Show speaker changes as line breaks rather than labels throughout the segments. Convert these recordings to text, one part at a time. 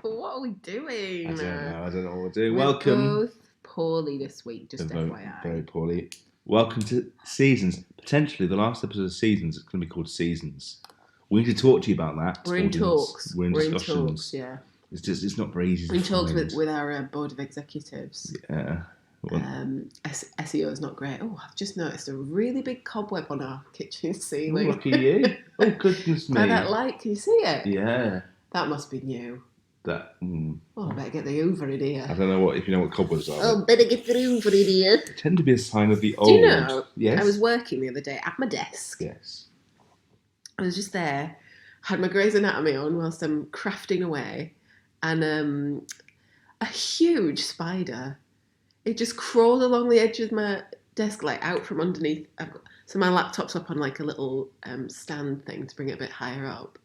What are we doing?
I don't know what we're doing.
We're
Welcome.
both poorly this week, just FYI.
Very poorly. Welcome to Seasons. Potentially the last episode of Seasons is going to be called Seasons. We need to talk to you about that.
We're in talks.
We're in discussions.
Yeah.
It's not very easy to
We're in talks
find.
with our board of executives.
Yeah.
SEO is not great. Oh, I've just noticed a really big cobweb on our kitchen ceiling.
Oh, look at you. Oh, goodness me.
By that light, can you see it?
Yeah.
That must be new.
Oh,
I better get the Hoover in here.
I don't know if you know what cobwebs are.
Oh, better get the Hoover in here.
They tend to be a sign of the old.
Do you know?
Yes.
I was working the other day at my desk.
Yes.
I was just there, had my Grey's Anatomy on whilst I'm crafting away, and a huge spider. It just crawled along the edge of my desk, like out from underneath. So my laptop's up on like a little stand thing to bring it a bit higher up.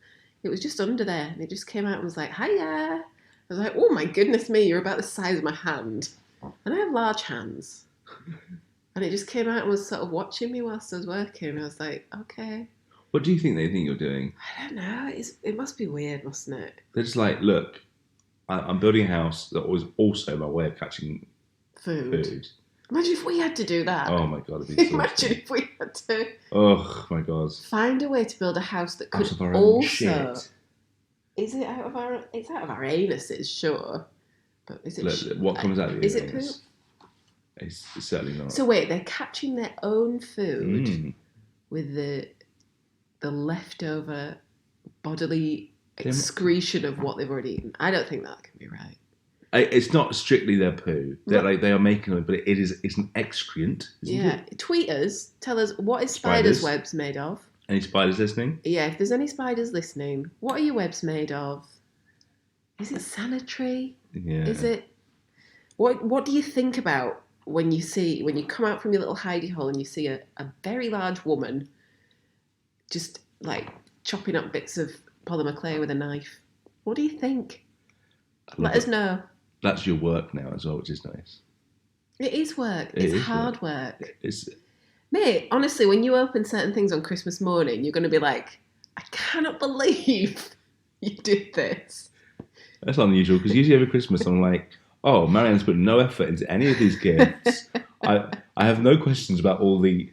It was just under there, and it just came out and was like, hiya. I was like, oh my goodness me, you're about the size of my hand. And I have large hands. And it just came out and was sort of watching me whilst I was working. I was like, okay.
What do you think they think you're doing?
I don't know. It must be weird, mustn't it?
They're just like, look, I'm building a house that was also my way of catching food.
Imagine if we had to do that.
Oh my god, it'd be so
Imagine if we had to.
Oh my god.
Find a way to build a house that could
out of our
also.
Own shit.
Is it out of our? It's out of our anuses, sure. But is it?
Look, what comes out of your
Is
anus?
it poop?
It's certainly not.
So wait, they're catching their own food with the leftover bodily excretion of what they've already eaten. I don't think that can be right.
It's not strictly their poo. They're like they are making it, but it's an excrement. Isn't it?
Tweet us. Tell us, what is spiders' webs made of?
Any spiders listening?
Yeah, if there's any spiders listening, what are your webs made of? Is it sanitary?
Yeah.
Is it? What do you think about when you come out from your little hidey hole and you see a very large woman just like chopping up bits of polymer clay with a knife? What do you think? Let us know.
That's your work now as well, which is nice.
It is work. It's hard work.
It's...
Mate, honestly, when you open certain things on Christmas morning, you're going to be like, I cannot believe you did this.
That's unusual, because usually every Christmas I'm like, oh, Marianne's put no effort into any of these gifts. I have no questions about all the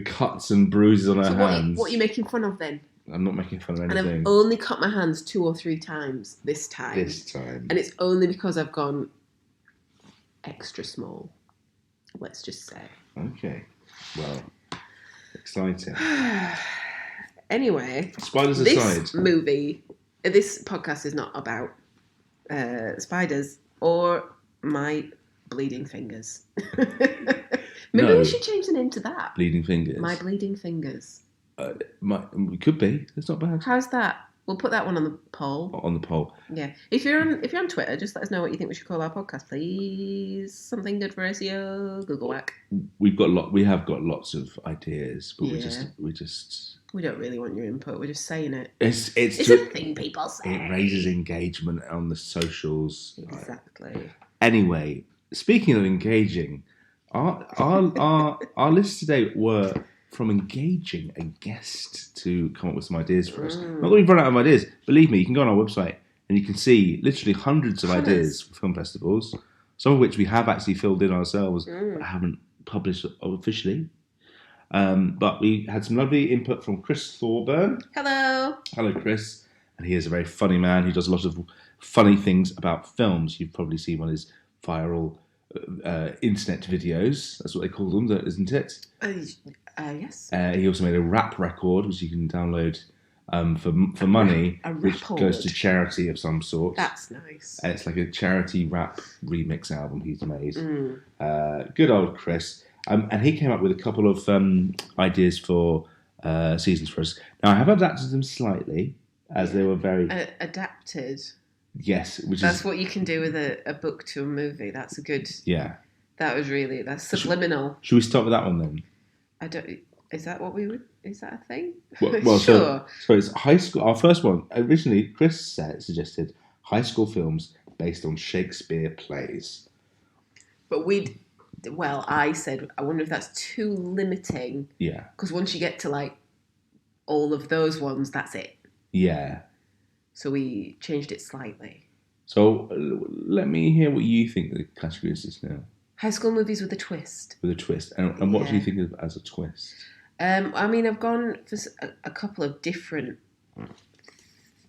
cuts and bruises on her hands.
What are you making fun of then?
I'm not making fun of anything.
And I've only cut my hands 2 or 3 times this time. And it's only because I've gone extra small. Let's just say.
Okay. Well, exciting.
Anyway.
Spiders aside.
This podcast is not about spiders or my bleeding fingers. Maybe we should change the name to that.
Bleeding fingers.
My bleeding fingers.
It could be. It's not bad.
How's that? We'll put that one on the poll.
On the poll.
Yeah. If you're on Twitter, just let us know what you think we should call our podcast, please. Something good for SEO. Google whack.
We have got lots of ideas, but we
don't really want your input. We're just saying it.
It's
a thing people say.
It raises engagement on the socials.
Exactly.
Anyway, speaking of engaging, our lists today were from engaging a guest to come up with some ideas for us. Not that we've run out of ideas. Believe me, you can go on our website and you can see literally hundreds of ideas for film festivals, some of which we have actually filled in ourselves, but haven't published officially. But we had some lovely input from Chris Thorburn.
Hello, Chris.
And he is a very funny man. He does a lot of funny things about films. You've probably seen one of his viral internet videos. That's what they call them, isn't it?
Yes.
He also made a rap record, which you can download for money, which goes to charity of some sort.
That's nice.
And it's like a charity rap remix album he's made. Good old Chris. And he came up with a couple of ideas for seasons for us. Now, I have adapted them slightly. as they were very
adapted.
yes, which
That's
is
what you can do with a book to a movie. That's a good.
yeah.
That's subliminal.
Should we start with that one then?
I don't. Is that what we would? Is that a thing?
Well,
sure.
So it's high school. Our first one originally, Chris suggested high school films based on Shakespeare plays.
But I said, I wonder if that's too limiting.
Yeah.
Because once you get to like all of those ones, that's it.
Yeah.
So we changed it slightly.
So let me hear what you think the category is now.
High school movies with a twist.
With a twist. And what do you think of as a twist?
I mean, I've gone for a couple of different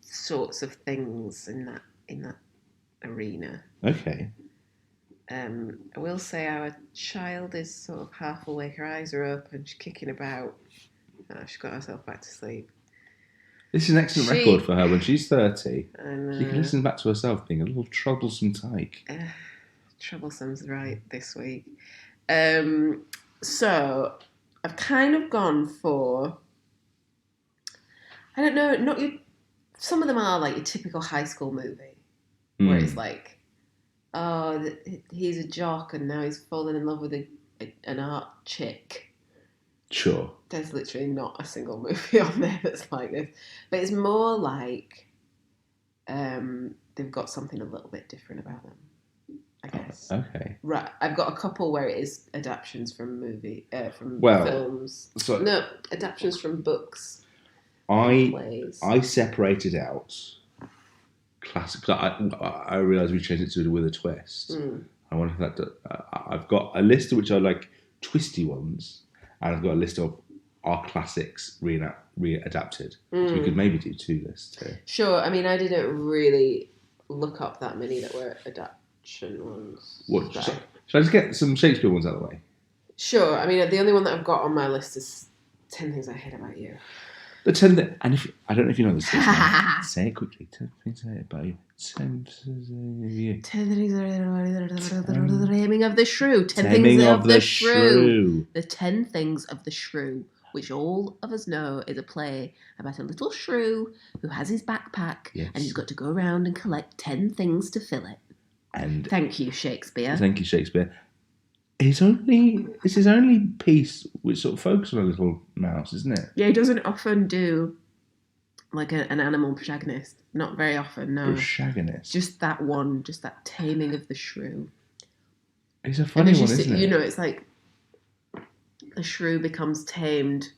sorts of things in that arena.
Okay.
I will say our child is sort of half awake. Her eyes are open. She's kicking about. Oh, she's got herself back to sleep.
This is an excellent record for her. When she's 30,
and,
she can listen back to herself being a little troublesome tyke.
Troublesome's right this week. So I've kind of gone for, I don't know, some of them are like your typical high school movie, where it's like, oh, he's a jock and now he's fallen in love with an art chick.
Sure.
There's literally not a single movie on there that's like this. But it's more like they've got something a little bit different about them, I guess.
Okay.
Right. I've got a couple where it is adaptations from films. No, adaptions from books. Plays.
I separated out classic. I realised we changed it to with a twist. I wonder if that. I've got a list of which are like twisty ones, and I've got a list of our classics readapted. So we could maybe do two lists too.
Sure. I mean, I didn't really look up that many that were adaptation ones.
What? Should I just get some Shakespeare ones out of the way?
Sure. I mean, the only one that I've got on my list is 10 Things I Hate About You.
The 10 and if I don't know if you know this, say it quickly. 10 things I hate about you. 10 things of you.
10 things the Taming of the Shrew. 10
Taming
things
of the Shrew.
The 10 Things of the Shrew, which all of us know is a play about a little shrew who has his backpack and he's got to go around and collect 10 things to fill it.
And
thank you, Shakespeare.
Thank you, Shakespeare. It's his only piece which sort of focuses on a little mouse, isn't it?
Yeah, he doesn't often do like an animal protagonist. Not very often, no.
Protagonist.
Just that one, just that taming of the shrew.
It's a funny one, isn't it?
You know, it's like the shrew becomes tamed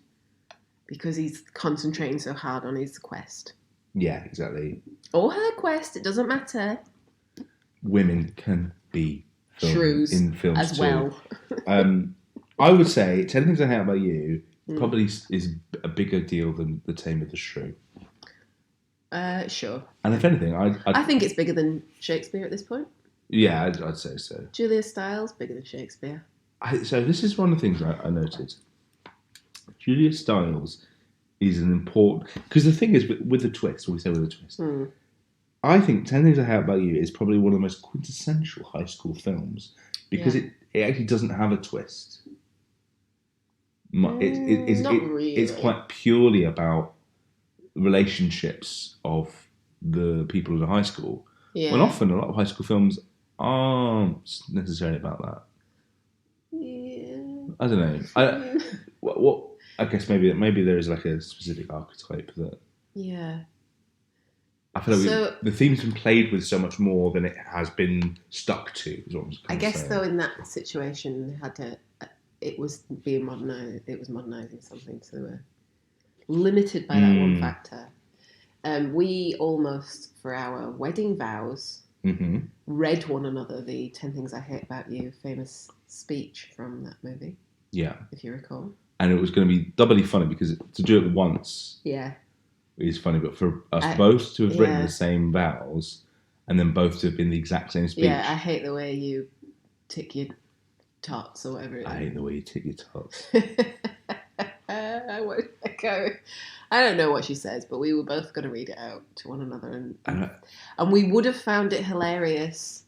because he's concentrating so hard on his quest.
Yeah, exactly.
Or her quest, it doesn't matter.
Women can be
shrews
in films
as
too.
well.
I would say 10 Things I Hate About You probably is a bigger deal than The Taming of the Shrew.
Sure.
And if anything,
I think it's bigger than Shakespeare at this point.
Yeah, I'd say so.
Julia Stiles, bigger than Shakespeare.
So this is one of the things I noted. Julia Stiles is an important... Because the thing is, with the twist, when we say with a twist, I think 10 Things I Hate About You is probably one of the most quintessential high school films because it actually doesn't have a twist.
Not really.
It's quite purely about relationships of the people in the high school.
Yeah.
When often a lot of high school films aren't necessarily about that.
Yeah.
I don't know. What I guess maybe there is like a specific archetype that.
Yeah.
I feel like the theme's been played with so much more than it has been stuck to. Is what I'm saying.
Though in that situation they had to. It was being modernised. It was modernising something, so they were limited by that one factor. We almost, for our wedding vows, read one another the 10 Things I Hate About You famous speech from that movie.
Yeah.
If you recall.
And it was going to be doubly funny because to do it once is funny, but for us both to have written the same vows and then both to have been the exact same speech.
Yeah, I hate the way you tick your tots or whatever it is.
I hate the way you tick your tots.
I don't know what she says, but we were both going to read it out to one another, and we would have found it hilarious.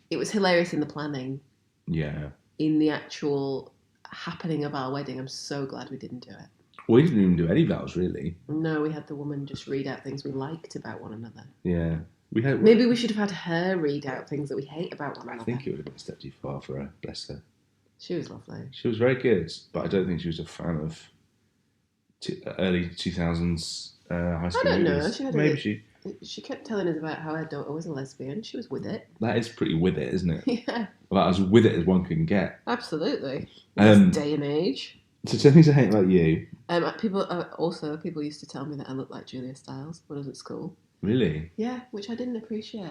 It was hilarious in the planning. Yeah. In the actual happening of our wedding, I'm so glad we didn't do it.
We didn't even do any vows, really.
No, we had the woman just read out things we liked about one another.
Yeah. We had.
Maybe we should have had her read out things that we hate about one another.
I think it would have been a step too far for her. Bless her.
She was lovely.
She was very good, but I don't think she was a fan of early 2000s high school
I don't
movies.
know. She kept telling us about how her daughter was a lesbian. She was with it.
That is pretty with it, isn't it?
Yeah.
About as with it as one can get.
Absolutely. In this day and age.
So 10 things I hate about you.
People used to tell me that I looked like Julia Stiles when I was at school.
Really?
Yeah, which I didn't appreciate.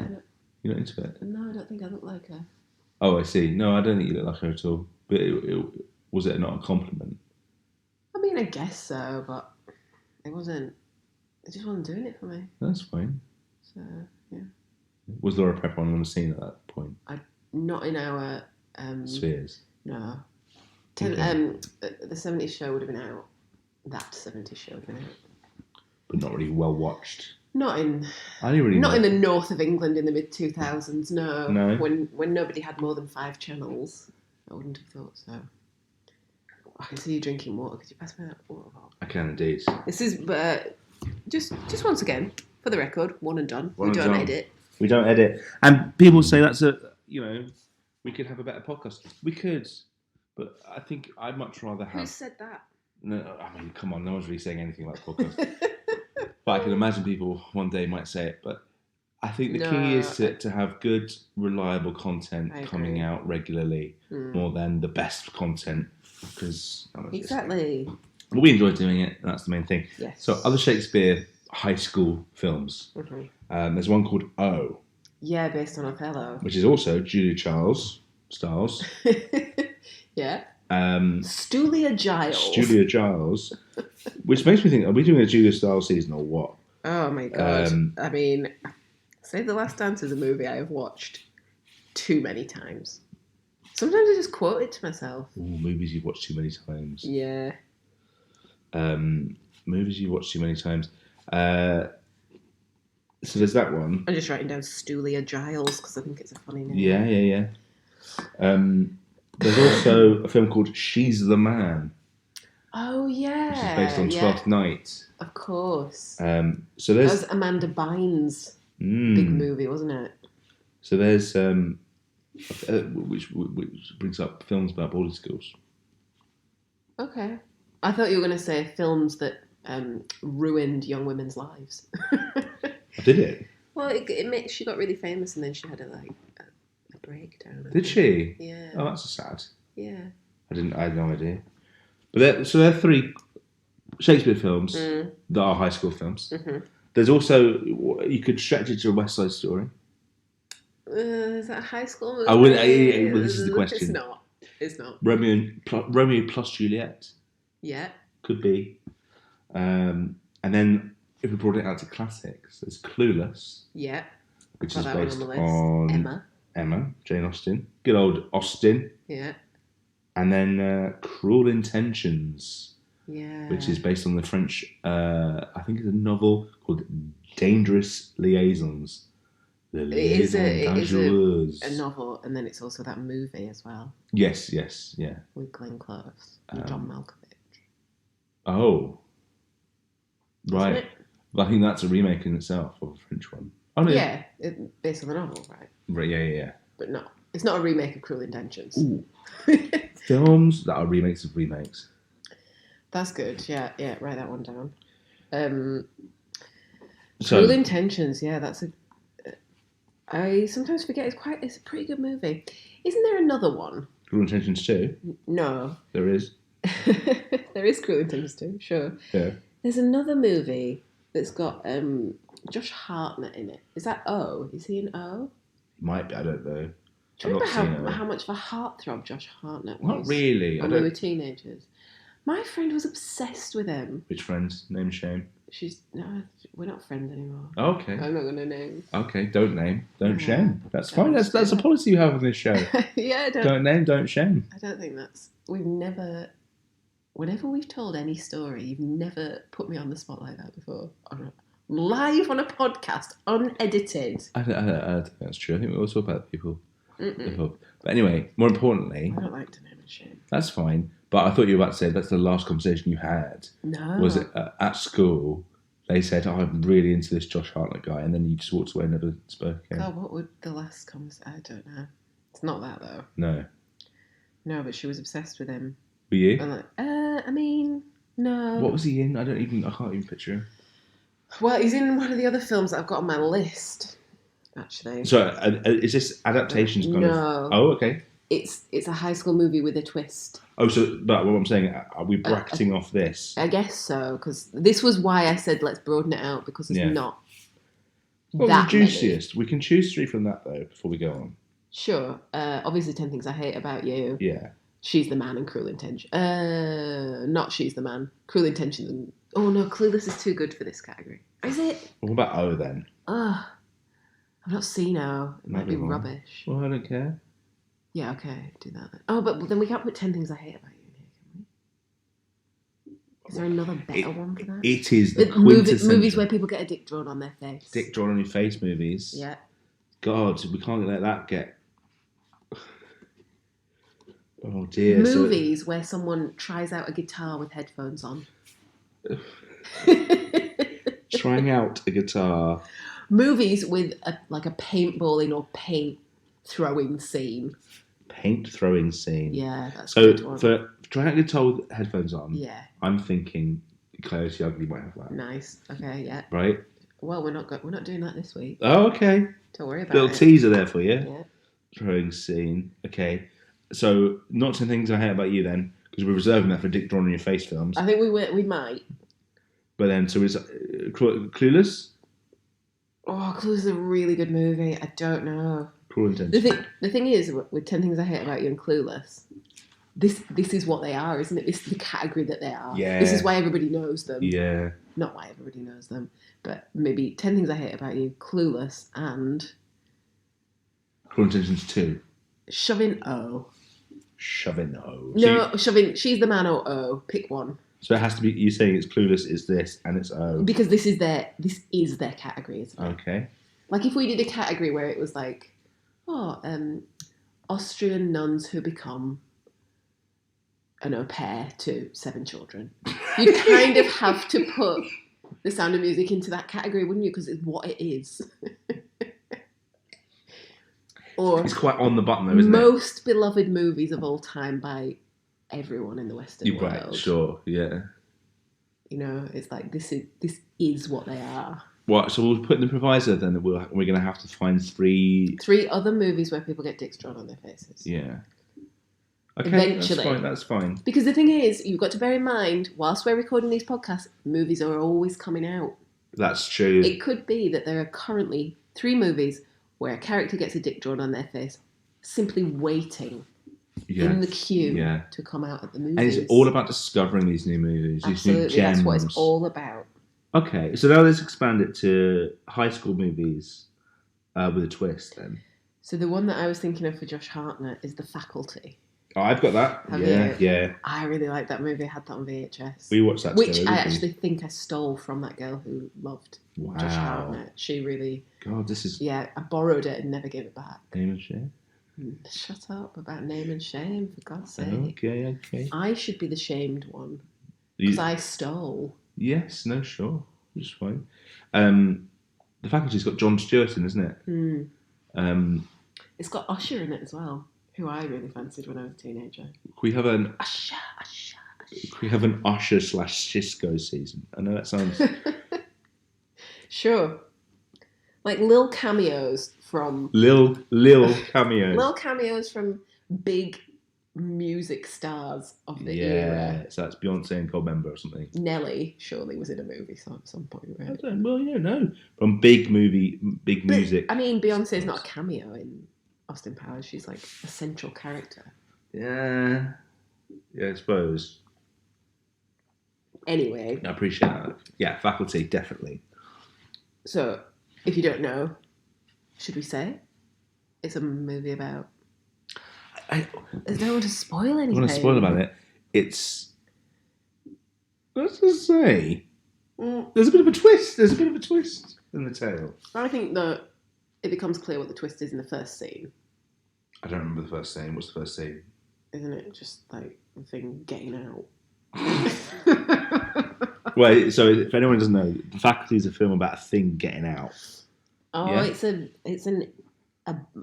You're not into it?
No, I don't think I look like her.
Oh, I see. No, I don't think you look like her at all. But was it not a compliment?
I mean, I guess so, but it wasn't. It just wasn't doing it for me.
That's fine.
So yeah.
Was Laura Prepper on the scene at that point?
Not in our
spheres.
No.
Okay.
The 70s show would have been out. That 70s show would have been out.
But not really well watched.
Not in
in
the north of England in the mid 2000s.
No.
When nobody had more than 5 channels, I wouldn't have thought so. I can see you drinking water. Could you pass me that water bottle?
I can indeed.
This is just once again for the record, one and done. We don't edit.
We don't edit, and people say that's we could have a better podcast. We could, but I think I'd much rather have.
Who said that?
No, I mean, come on, no one's really saying anything about the podcast. But I can imagine people one day might say it. But I think the key is to have good, reliable content coming out regularly, more than the best content. Because
exactly.
But we enjoy doing it, and that's the main thing.
Yes.
So other Shakespeare high school films.
Mm-hmm.
There's one called O.
Yeah, based on Othello.
Which is also Julia Stiles.
Yeah. Julia
Giles. Which makes me think, are we doing a Julia Stiles season or what?
Oh my god. I mean, Save the Last Dance is a movie I have watched too many times. Sometimes I just quote it to myself.
Ooh, movies you've watched too many times.
Yeah.
Movies you've watched too many times. So there's that one.
I'm just writing down Julia Giles because I think it's a funny name.
Yeah. There's also a film called She's the Man.
Oh, yeah.
Which is based on Twelfth Night.
Of course.
So there's...
That was Amanda Bynes' big movie, wasn't it?
So there's... which brings up films about boarding schools.
Okay. I thought you were going to say films that ruined young women's lives.
Did it?
Well, she got really famous and then she had a breakdown.
Did she?
Yeah.
Oh, that's sad.
Yeah.
I had no idea. But there are 3 Shakespeare films that are high school films. Mm-hmm. There's also, you could stretch it to a West Side Story.
Is that a high school movie?
Well, this is the question.
It's not.
Romeo plus Juliet.
Yeah.
Could be. And then if we brought it out to classics, there's Clueless.
Yeah.
Which is based on Emma, Jane Austen. Good old Austen.
Yeah.
And then Cruel Intentions.
Yeah.
Which is based on the French, I think it's a novel called Dangerous Liaisons.
It is a novel, and then it's also that movie as well.
Yes, yeah.
With Glenn Close and John Malkovich.
Oh. Right. Well, I think that's a remake in itself of a French one. Oh, no.
Yeah, based on the novel, right?
Right, yeah.
But no, it's not a remake of Cruel Intentions.
Ooh. Films that are remakes of remakes.
That's good. Yeah. Write that one down. Cruel Intentions. Yeah, that's a. I sometimes forget it's a pretty good movie. Isn't there another one?
Cruel Intentions 2?
No.
There is.
There is Cruel Intentions 2, sure.
Yeah.
There's another movie that's got Josh Hartnett in it. Is that O? Is he in O?
He might be, I don't know.
Do you remember how much of a heartthrob Josh Hartnett was?
Not really.
When we were teenagers. My friend was obsessed with him.
Which friend? Name shame.
We're not friends anymore.
Okay.
I'm not going to name.
Okay, don't name, don't shame. That's fine. That's a policy you have on this show.
Yeah,
don't name, don't shame.
I don't think whenever we've told any story, you've never put me on the spot like that before. Live on a podcast, unedited.
I don't think that's true. I think we all talk about people. But anyway, more importantly...
I don't like to name and shame.
That's fine. But I thought you were about to say that's the last conversation you had.
No.
Was it at school? They said, "Oh, I'm really into this Josh Hartnett guy," and then you just walked away and never spoke again.
God, what would the last conversation? I don't know. It's not that though.
No.
No, but she was obsessed with him.
Were you?
I'm like, I mean, no.
What was he in? I can't even picture him.
Well, he's in one of the other films that I've got on my list, actually.
So, is this adaptations kind of?
No.
Oh, okay.
It's a high school movie with a twist.
Oh, so, but what I'm saying, are we bracketing off this?
I guess so, because this was why I said let's broaden it out, because it's not
Well,
that
the juiciest.
many.
We can choose 3 from that, though, before we go on.
Sure. Obviously, 10 Things I Hate About You.
Yeah.
She's the Man and Cruel Intention. Not She's the Man. Cruel Intentions. Oh, no, Clueless is too good for this category. Is it?
What about O, then?
I've not seen O. It might be rubbish.
Well, I don't care.
Yeah, okay, do that then. Oh, but then we can't put 10 Things I Hate About You in here, can we? Is there another better one for that?
It is the quintessential...
Movies where people get a dick drawn on their face.
Dick drawn on your face movies.
Yeah. God,
we can't let that get... Oh, dear.
Movies where someone tries out a guitar with headphones on.
Trying out a guitar.
Movies with a paintballing or paint throwing scene.
Paint throwing scene.
Yeah, that's
so
good one.
For trying out a guitar with headphones on.
Yeah.
I'm thinking Coyote Ugly might have that.
Nice. Okay. Yeah.
Right.
Well, we're not doing that this week.
Oh, okay.
Don't worry about
Little
it.
teaser there for you.
Yeah.
Throwing scene. Okay. So not 10 Things I Hate About You then, because we're reserving that for dick drawn on your face films.
I think we might.
But then, so is Clueless?
Oh, Clueless is a really good movie. I don't know.
Cruel Intentions.
The thing is, with 10 Things I Hate About You and Clueless, this is what they are, isn't it? This is the category that they are.
Yeah.
This is why everybody knows them.
Yeah.
Not why everybody knows them, but maybe 10 Things I Hate About You, Clueless, and...
Cruel Intentions 2.
Shoving O.
Shoving O.
No, Shoving... She's the Man or O. Pick one.
So it has to be... You're saying it's Clueless, it's this, and it's O.
Because this is their category, isn't it?
Okay.
Like if we did a category where it was like, Austrian nuns who become an au pair to 7 children. You kind of have to put The Sound of Music into that category, wouldn't you? Because it's what it is. Or
it's quite on the button, though, isn't
most beloved movies of all time by everyone in the Western world.
Right, sure, yeah.
You know, it's like this is what they are.
What? So we'll put in the proviso then that we're going to have to find 3
other movies where people get dicks drawn on their faces.
Yeah. Okay,
Eventually.
That's fine.
Because the thing is, you've got to bear in mind, whilst we're recording these podcasts, movies are always coming out.
That's true.
It could be that there are currently 3 movies where a character gets a dick drawn on their face, simply waiting in the queue to come out at the movies.
And it's all about discovering these new movies,
Absolutely,
these new gems.
that's what it's all about.
Okay, so now let's expand it to high school movies with a twist then.
So the one that I was thinking of for Josh Hartnett is The Faculty.
Oh, I've got that.
Have you?
Yeah.
I really like that movie. I had that on VHS.
We watched that
Which
together,
I
didn't we?
actually think I stole from that girl who loved Josh Hartnett. She really...
God, this is...
Yeah, I borrowed it and never gave it back.
Name and shame?
Shut up about name and shame, for God's sake.
Okay.
I should be the shamed one. Because I stole.
Yes, no, sure. Just fine. The Faculty's got Jon Stewart in, isn't it?
It's got Usher in it as well, who I really fancied when I was a teenager.
We have an
Usher.
we have an Usher / Cisco season. I know that sounds...
Sure. Like Lil cameos from...
Lil cameos.
Lil cameos from big music stars of the era.
So that's Beyonce and Goldmember or something.
Nelly surely was in a movie at some point, right?
I don't, well, you don't know. From big music.
I mean, Beyonce's not a cameo in Austin Powers. She's like a central character.
Yeah, I suppose.
Anyway.
I appreciate that. Yeah, Faculty, definitely.
So, if you don't know, should we say? It's a movie about... I don't want to spoil anything.
I want to spoil about it. It's... Let's just say... There's a bit of a twist. There's a bit of a twist in the tale.
I think that it becomes clear what the twist is in the first scene.
I don't remember the first scene. What's the first scene?
isn't it? Just like the thing getting out.
Well, so if anyone doesn't know, The Faculty is a film about a thing getting out.
Oh,
Yeah?
it's a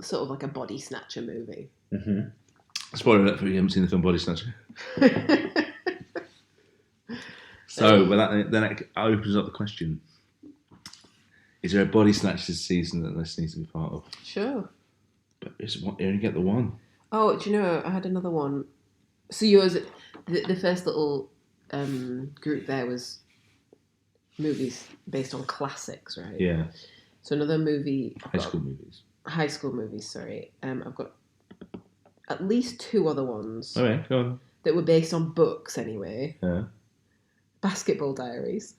sort of like a body snatcher movie.
Mm-hmm. Spoiler alert for you haven't seen the film Body Snatcher. So, but that opens up the question: is there a Body Snatchers season that this needs to be part of?
Sure.
But you only get the one.
Oh, do you know? I had another one. So yours, the first little group there was movies based on classics, right?
Yeah.
So another movie.
High school movies.
High school movies. Sorry. I've got at least 2 other ones.
Okay, go on.
That were based on books anyway.
Yeah.
Basketball Diaries.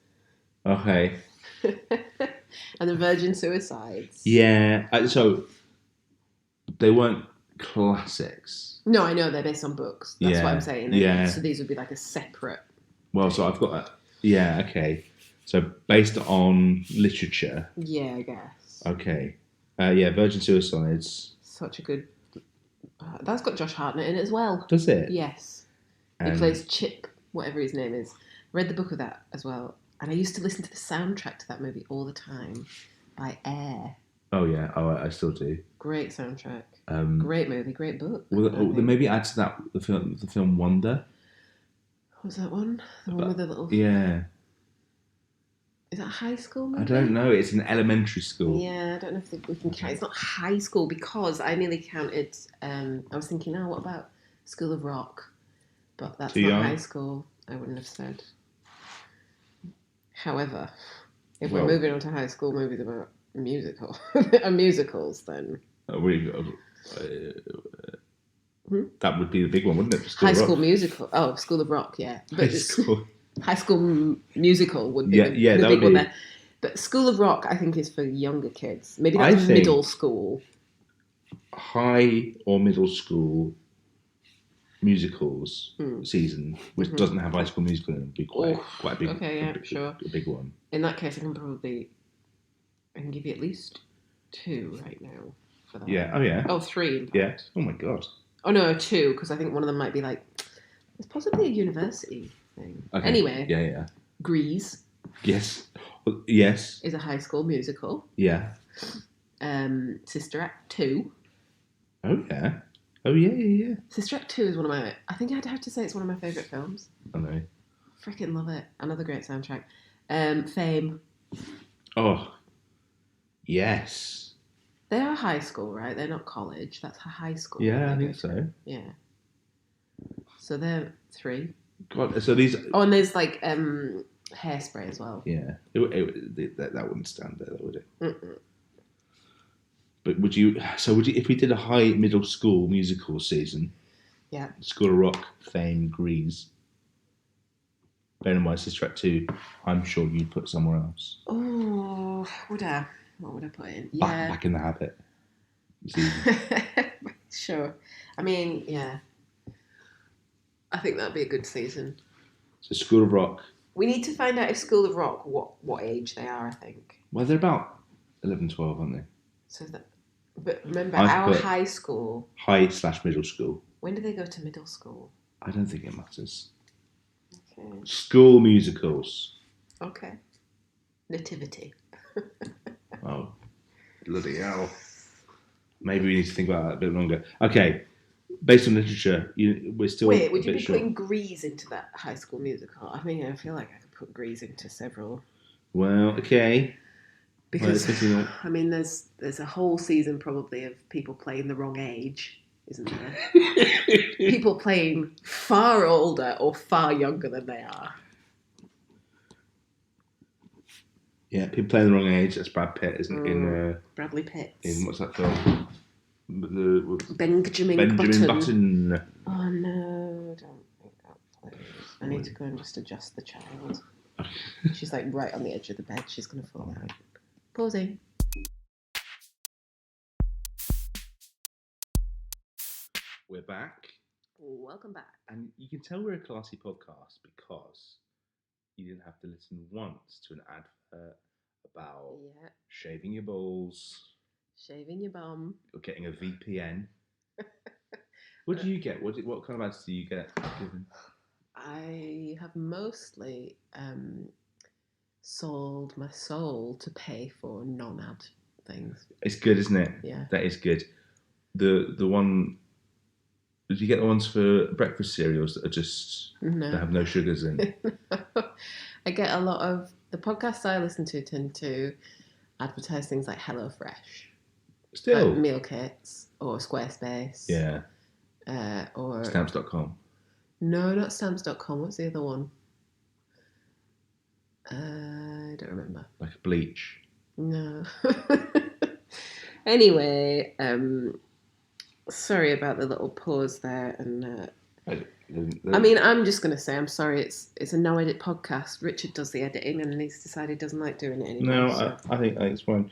Okay.
And the Virgin Suicides.
Yeah. So they weren't classics.
No, I know they're based on books. That's what I'm saying.
Yeah.
So these would be like a separate.
Well, so I've got that. Yeah. Okay. So based on literature.
Yeah, I guess.
Okay. Yeah. Virgin Suicides.
Such a good. That's got Josh Hartnett in it as well.
Does it?
Yes. He plays Chip, whatever his name is. Read the book of that as well. And I used to listen to the soundtrack to that movie all the time by Air.
Oh, yeah. Oh, I still do.
Great soundtrack. Great movie, great book.
Well, then maybe add to that the film Wonder.
What was that one? The one with the little...
Yeah.
Is that a high school movie?
I don't know. It's an elementary school.
Yeah, I don't know if we can count. It's not high school because I nearly counted... I was thinking, what about School of Rock? But that's not high school, I wouldn't have said. However, if we're moving on to high school movies about musicals, then...
That would be the big one, wouldn't it? High
School Musical. Oh, School of Rock, yeah. But High School Musical would be the big one there. But School of Rock, I think, is for younger kids. Maybe that's middle school.
High or middle school musicals season, which doesn't have High School Musical in it, would be quite a big, a big one.
In that case, I can give you at least 2 right now for that.
Yeah. Oh yeah.
Oh, 3. In fact.
Yeah. Oh my god.
Oh no, 2 because I think one of them might be like it's possibly a university thing.
Okay.
Anyway.
Yeah.
Grease.
Yes. Yes.
Is a High School Musical.
Yeah.
Sister Act 2.
Oh yeah. Oh yeah.
Sister Act 2 is one of my... I think I'd have to say it's one of my favourite films.
I know.
Freaking love it. Another great soundtrack. Fame.
Oh. Yes.
They are high school, right? They're not college. That's high school.
Yeah, I think so.
Yeah. So they're 3.
God, so these...
Oh, and there's like Hairspray as well.
Yeah. That wouldn't stand there, would it?
Mm-mm.
But would you, if we did a high middle school musical season,
yeah,
School of Rock, Fame, Grease, bearing in mind Sister Act 2, I'm sure you'd put somewhere else.
Oh, would I? What would I put in? Yeah.
Back in the Habit.
Sure. I mean, yeah. I think that'd be a good season.
So School of Rock.
We need to find out if School of Rock, what age they are, I think.
Well, they're about 11, 12, aren't they?
So that... But remember, our high school...
High/middle school.
When do they go to middle school?
I don't think it matters.
Okay.
School musicals.
Okay. Nativity.
Oh, bloody hell. Maybe we need to think about that a bit longer. Okay, based on literature, we're still...
Wait, would you be putting Grease into that High School Musical? I mean, I feel like I could put Grease into several.
Well, okay.
Because, I mean, there's a whole season probably of people playing the wrong age, isn't there? People playing far older or far younger than they are.
Yeah, people playing the wrong age. That's Brad Pitt, isn't it? In
Bradley Pitt.
In what's that film?
Benjamin
Button.
Oh no, don't make that please. I need to go and just adjust the child. She's like right on the edge of the bed. She's going to fall out. Pausing.
We're back.
Welcome back.
And you can tell we're a classy podcast because you didn't have to listen once to an advert about shaving your balls,
shaving your bum,
or getting a VPN. What do you get? What kind of ads do you get given?
I have mostly sold my soul to pay for non-ad things.
It's good, isn't it?
Yeah.
That is good. The one. Did you get the ones for breakfast cereals that are just that have no sugars in?
I get a lot of the podcasts I listen to tend to advertise things like HelloFresh,
Still,
meal kits, or Squarespace.
Yeah.
Or
Stamps.com.
No, not stamps.com. What's the other one? I don't remember.
Like bleach.
No. Anyway, sorry about the little pause there. And I mean, I'm just going to say I'm sorry. It's a no edit podcast. Richard does the editing, and he's decided he doesn't like doing it anymore.
No,
so.
I think it's fine.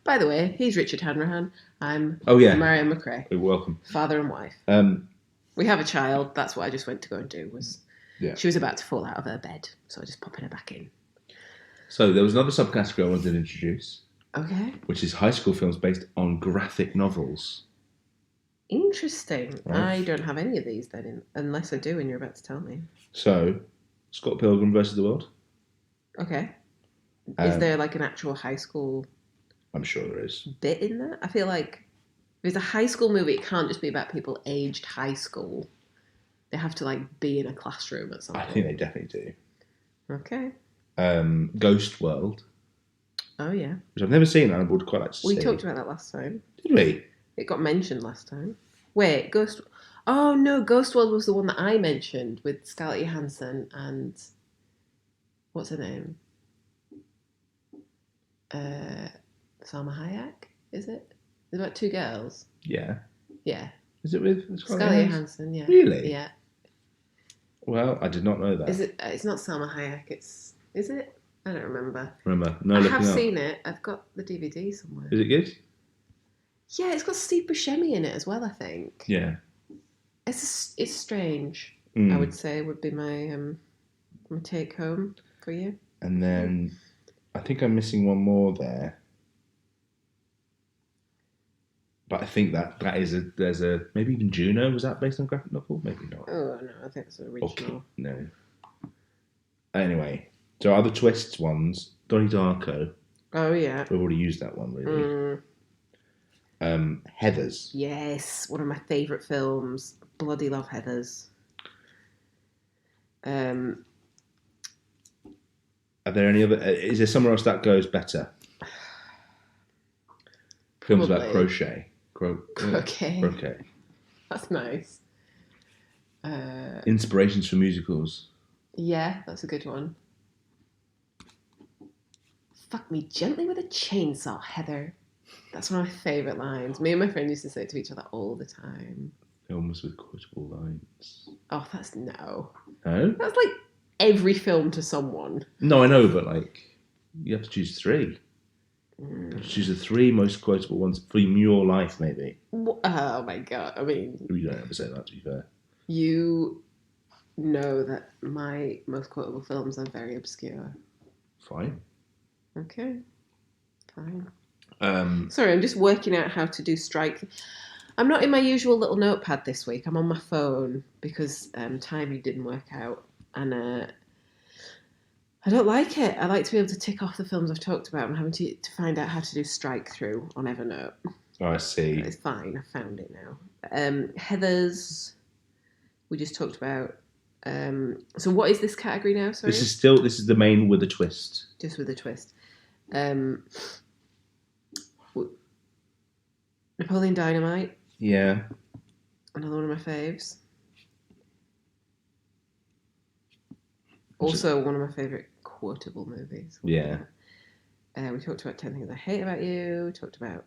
By the way, he's Richard Hanrahan. I'm Marianne McRae.
You're welcome.
Father and wife. We have a child. That's what I just went to go and do. She was about to fall out of her bed, so I just popping her back in.
So there was another subcategory I wanted to introduce.
Okay.
Which is high school films based on graphic novels.
Interesting. Right. I don't have any of these then, unless I do, and you're about to tell me.
So, Scott Pilgrim versus the World.
Okay. Is there like an actual high school?
I'm sure there is.
Bit in there? I feel like if it's a high school movie, it can't just be about people aged high school. They have to like be in a classroom at some point.
I think they definitely do.
Okay.
Ghost World.
Oh yeah.
Which I've never seen, and I would quite like to see.
We talked about that last time.
Did we?
It got mentioned last time. Wait, Ghost... Oh, no, Ghost World was the one that I mentioned with Scarlett Johansson and... What's her name? Salma Hayek, is it? There's about two girls.
Yeah.
Yeah.
Is it with
Scarlett Johansson? Yeah.
Really?
Yeah.
Well, I did not know that.
Is it? It's not Salma Hayek, it's... Is it? I don't remember.
No,
I have seen it. I've got the DVD somewhere.
Is it good?
Yeah, it's got Steve Buscemi in it as well, I think.
Yeah.
It's strange, I would say, would be my my take home for you.
And then I think I'm missing one more there. But I think there's a maybe even Juno, was that based on a graphic novel? Maybe not.
Oh no, I think it's an original.
Okay. No. Anyway, so other twists ones, Donnie Darko.
Oh yeah.
We've already used that one really. Heathers.
Yes, one of my favourite films. Bloody love Heathers.
Are there any other? Is there somewhere else that goes better? Films about crochet. Croquet.
That's nice.
Inspirations for musicals.
Yeah, that's a good one. Fuck me gently with a chainsaw, Heather. That's one of my favourite lines. Me and my friend used to say it to each other all the time.
Films with quotable lines.
Oh, that's no.
No?
That's like every film to someone.
No, I know, but like, you have to choose three. You have to choose the three most quotable ones from your life, maybe.
Oh my god, I mean...
You don't ever say that, to be fair.
You know that my most quotable films are very obscure.
Fine.
Okay. Fine.
Sorry,
I'm just working out how to do strike. I'm not in my usual little notepad this week. I'm on my phone because timing didn't work out. And I don't like it. I like to be able to tick off the films I've talked about. I'm having to find out how to do strike through on Evernote.
Oh, I see.
It's fine. I found it now. Heathers, we just talked about. So what is this category now? Sorry.
This is the main with a twist.
Just with a twist. Napoleon Dynamite.
Yeah.
Another one of my faves. Also one of my favourite quotable movies.
Yeah.
We talked about 10 Things I Hate About You. We talked about...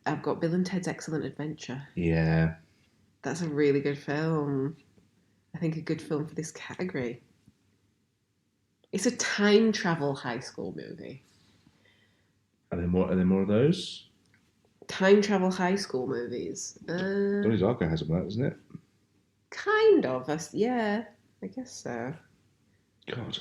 I've got Bill and Ted's Excellent Adventure.
Yeah.
That's a really good film. I think a good film for this category. It's a time travel high school movie.
Are there more of those?
Time travel high school movies.
Donnie Darko has one, doesn't it?
Kind of. Yeah, I guess so.
God.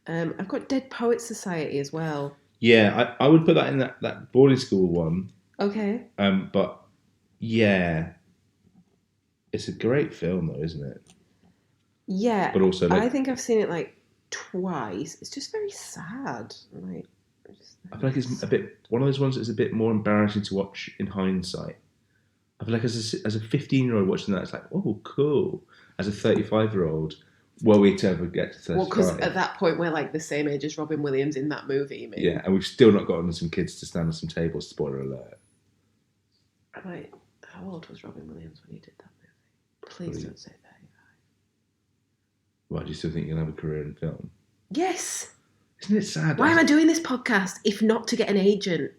I've got Dead Poets Society as well.
Yeah, I would put that in that boarding school one.
Okay.
But yeah, it's a great film though, isn't it?
Yeah.
But also,
I
like,
think I've seen it like twice. It's just very sad. Like,
I feel like it's a bit one of those ones that's a bit more embarrassing to watch in hindsight. I feel like as a 15-year-old watching that, it's like, oh, cool. As a 35-year-old, were we to ever get to 35?
Well, because at that point we're like the same age as Robin Williams in that movie. You mean?
Yeah, and we've still not gotten some kids to stand on some tables. Spoiler alert.
Right. How old was Robin Williams when he did that movie? Please don't say 35.
Why do you still think you'll have a career in film?
Yes.
Isn't it sad?
Why am I doing this podcast if not to get an agent?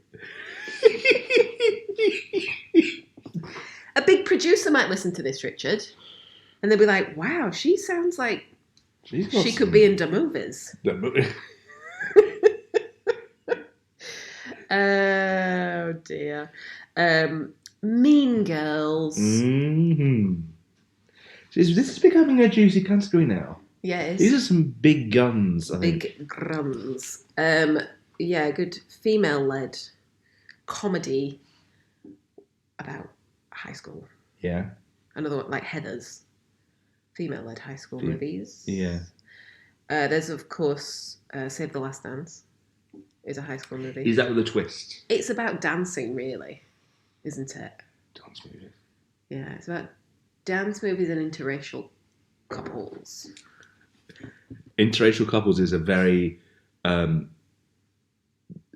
A big producer might listen to this, Richard, and they'll be like, wow, she sounds like she could be in the movies. Oh, dear. Mean Girls.
Mm-hmm. This is becoming a juicy category now.
Yeah, it is.
These are some big guns, I think.
Big guns. Yeah, good female-led comedy about high school.
Yeah.
Another one, like Heather's. Female-led high school movies.
Yeah.
There's, of course, Save the Last Dance. Is a high school movie.
Is that with a twist?
It's about dancing, really, isn't it?
Dance movie.
Yeah, it's about dance movies and interracial couples.
Interracial couples is a very...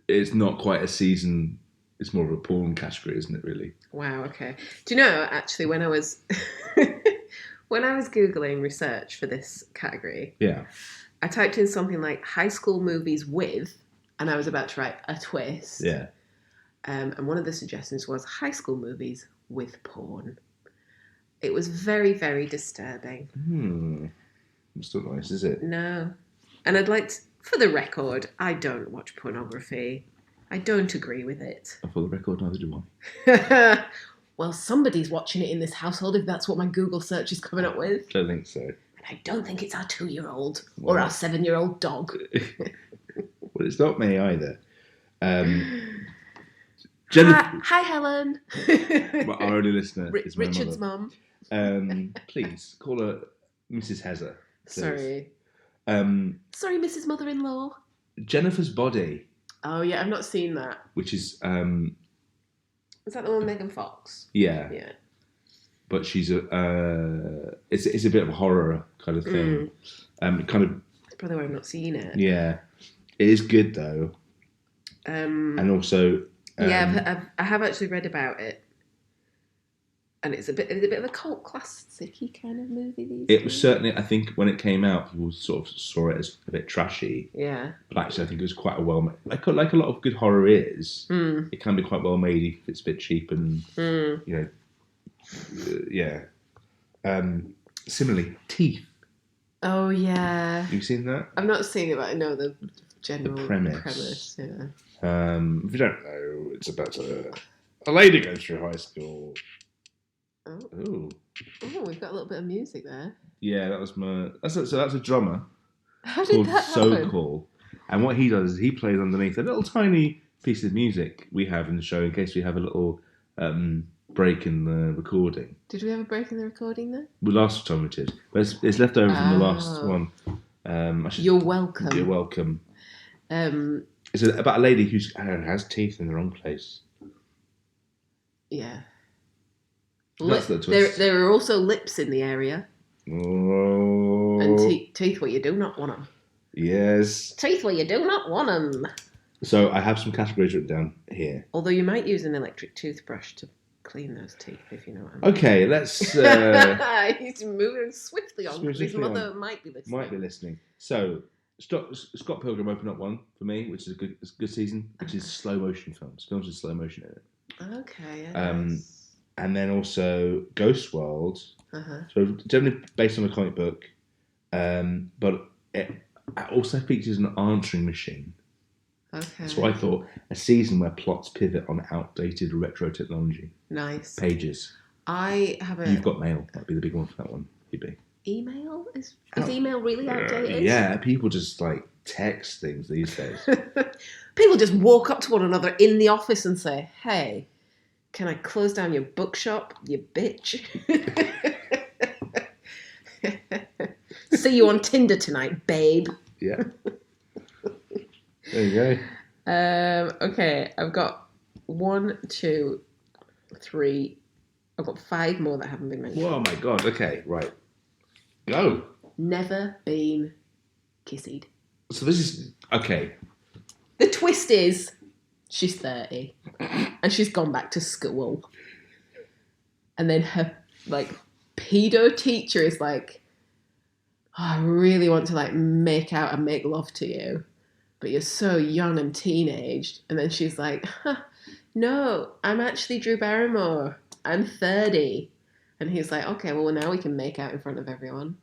it's not quite a season... It's more of a porn category, isn't it, really?
Wow, okay. Do you know, actually, when I was... when I was Googling research for this category...
Yeah.
I typed in something like high school movies with... And I was about to write a twist.
Yeah.
And one of the suggestions was high school movies with porn. It was very, very disturbing.
It's not nice, is it?
No. And I'd like to, for the record, I don't watch pornography. I don't agree with it.
For the record, neither do I.
Well, somebody's watching it in this household if that's what my Google search is coming up with.
Don't think so.
And I don't think it's our 2-year-old or our 7-year-old dog.
Well, it's not me either. Jennifer,
Hi, Helen.
our only listener is my
Richard's
mother.
mum.
Please call her Mrs. Heather.
Sorry. Sorry, Mrs. Mother-in-law.
Jennifer's Body.
Oh yeah, I've not seen that.
Which is
Is that the one with Megan Fox?
Yeah.
Yeah.
But she's it's a bit of a horror kind of thing. Kind of.
That's probably why I've not seen it.
Yeah. It is good though. And also.
Yeah, I have actually read about it, and it's a bit of a cult classic-y kind of movie. These
it was certainly, I think, when it came out, people sort of saw it as a bit trashy.
Yeah.
But actually, I think it was quite a well, like a lot of good horror is. It can be quite well made if it's a bit cheap and you know, yeah. Similarly, Teeth.
Oh yeah.
Have you seen that?
I've not seen it, but I know the general
The premise.
Yeah.
If you don't know, it's about a lady goes through high school.
Oh, we've got a little bit of music there.
Yeah, that was that's a drummer.
How did that happen?
So cool. And what he does is he plays underneath a little tiny piece of music we have in the show in case we have a little break in the recording.
Did we have a break in the recording there?
The last time we did. But it's left over from the last one.
You're welcome.
You're welcome. It's about a lady who has teeth in the wrong place.
Yeah.
That's the twist.
There are also lips in the area.
Oh.
And teeth where you do not want them.
Yes.
Teeth where you do not want them.
So I have some categories written down here.
Although you might use an electric toothbrush to clean those teeth, if you know what I mean.
Okay, let's...
He's moving swiftly on because his mother might be listening.
So, Scott Pilgrim opened up one for me, which is a good season, which is slow motion films. Films with slow motion in it.
Okay,
yes. And then also Ghost World.
Uh-huh.
So generally based on a comic book, but it also features an answering machine.
Okay.
So I thought a season where plots pivot on outdated retro technology.
Nice.
Pages.
I have a...
You've got mail. That'd be the big one for that one. Maybe.
Email? Is email really outdated?
Yeah, people just like text things these days.
People just walk up to one another in the office and say, hey, Can I close down your bookshop, you bitch? See you on Tinder tonight, babe.
Yeah. There you go.
Okay, I've got 1, 2, 3. I've got 5 more that haven't been mentioned.
Oh my god. Okay, right. Go.
Never been kissed.
So this is okay.
The twist is she's 30 and she's gone back to school. And then her pedo teacher is like, oh, I really want to make out and make love to you, but you're so young and teenaged. And then she's like, no, I'm actually Drew Barrymore. I'm 30. And he's like, okay, well now we can make out in front of everyone.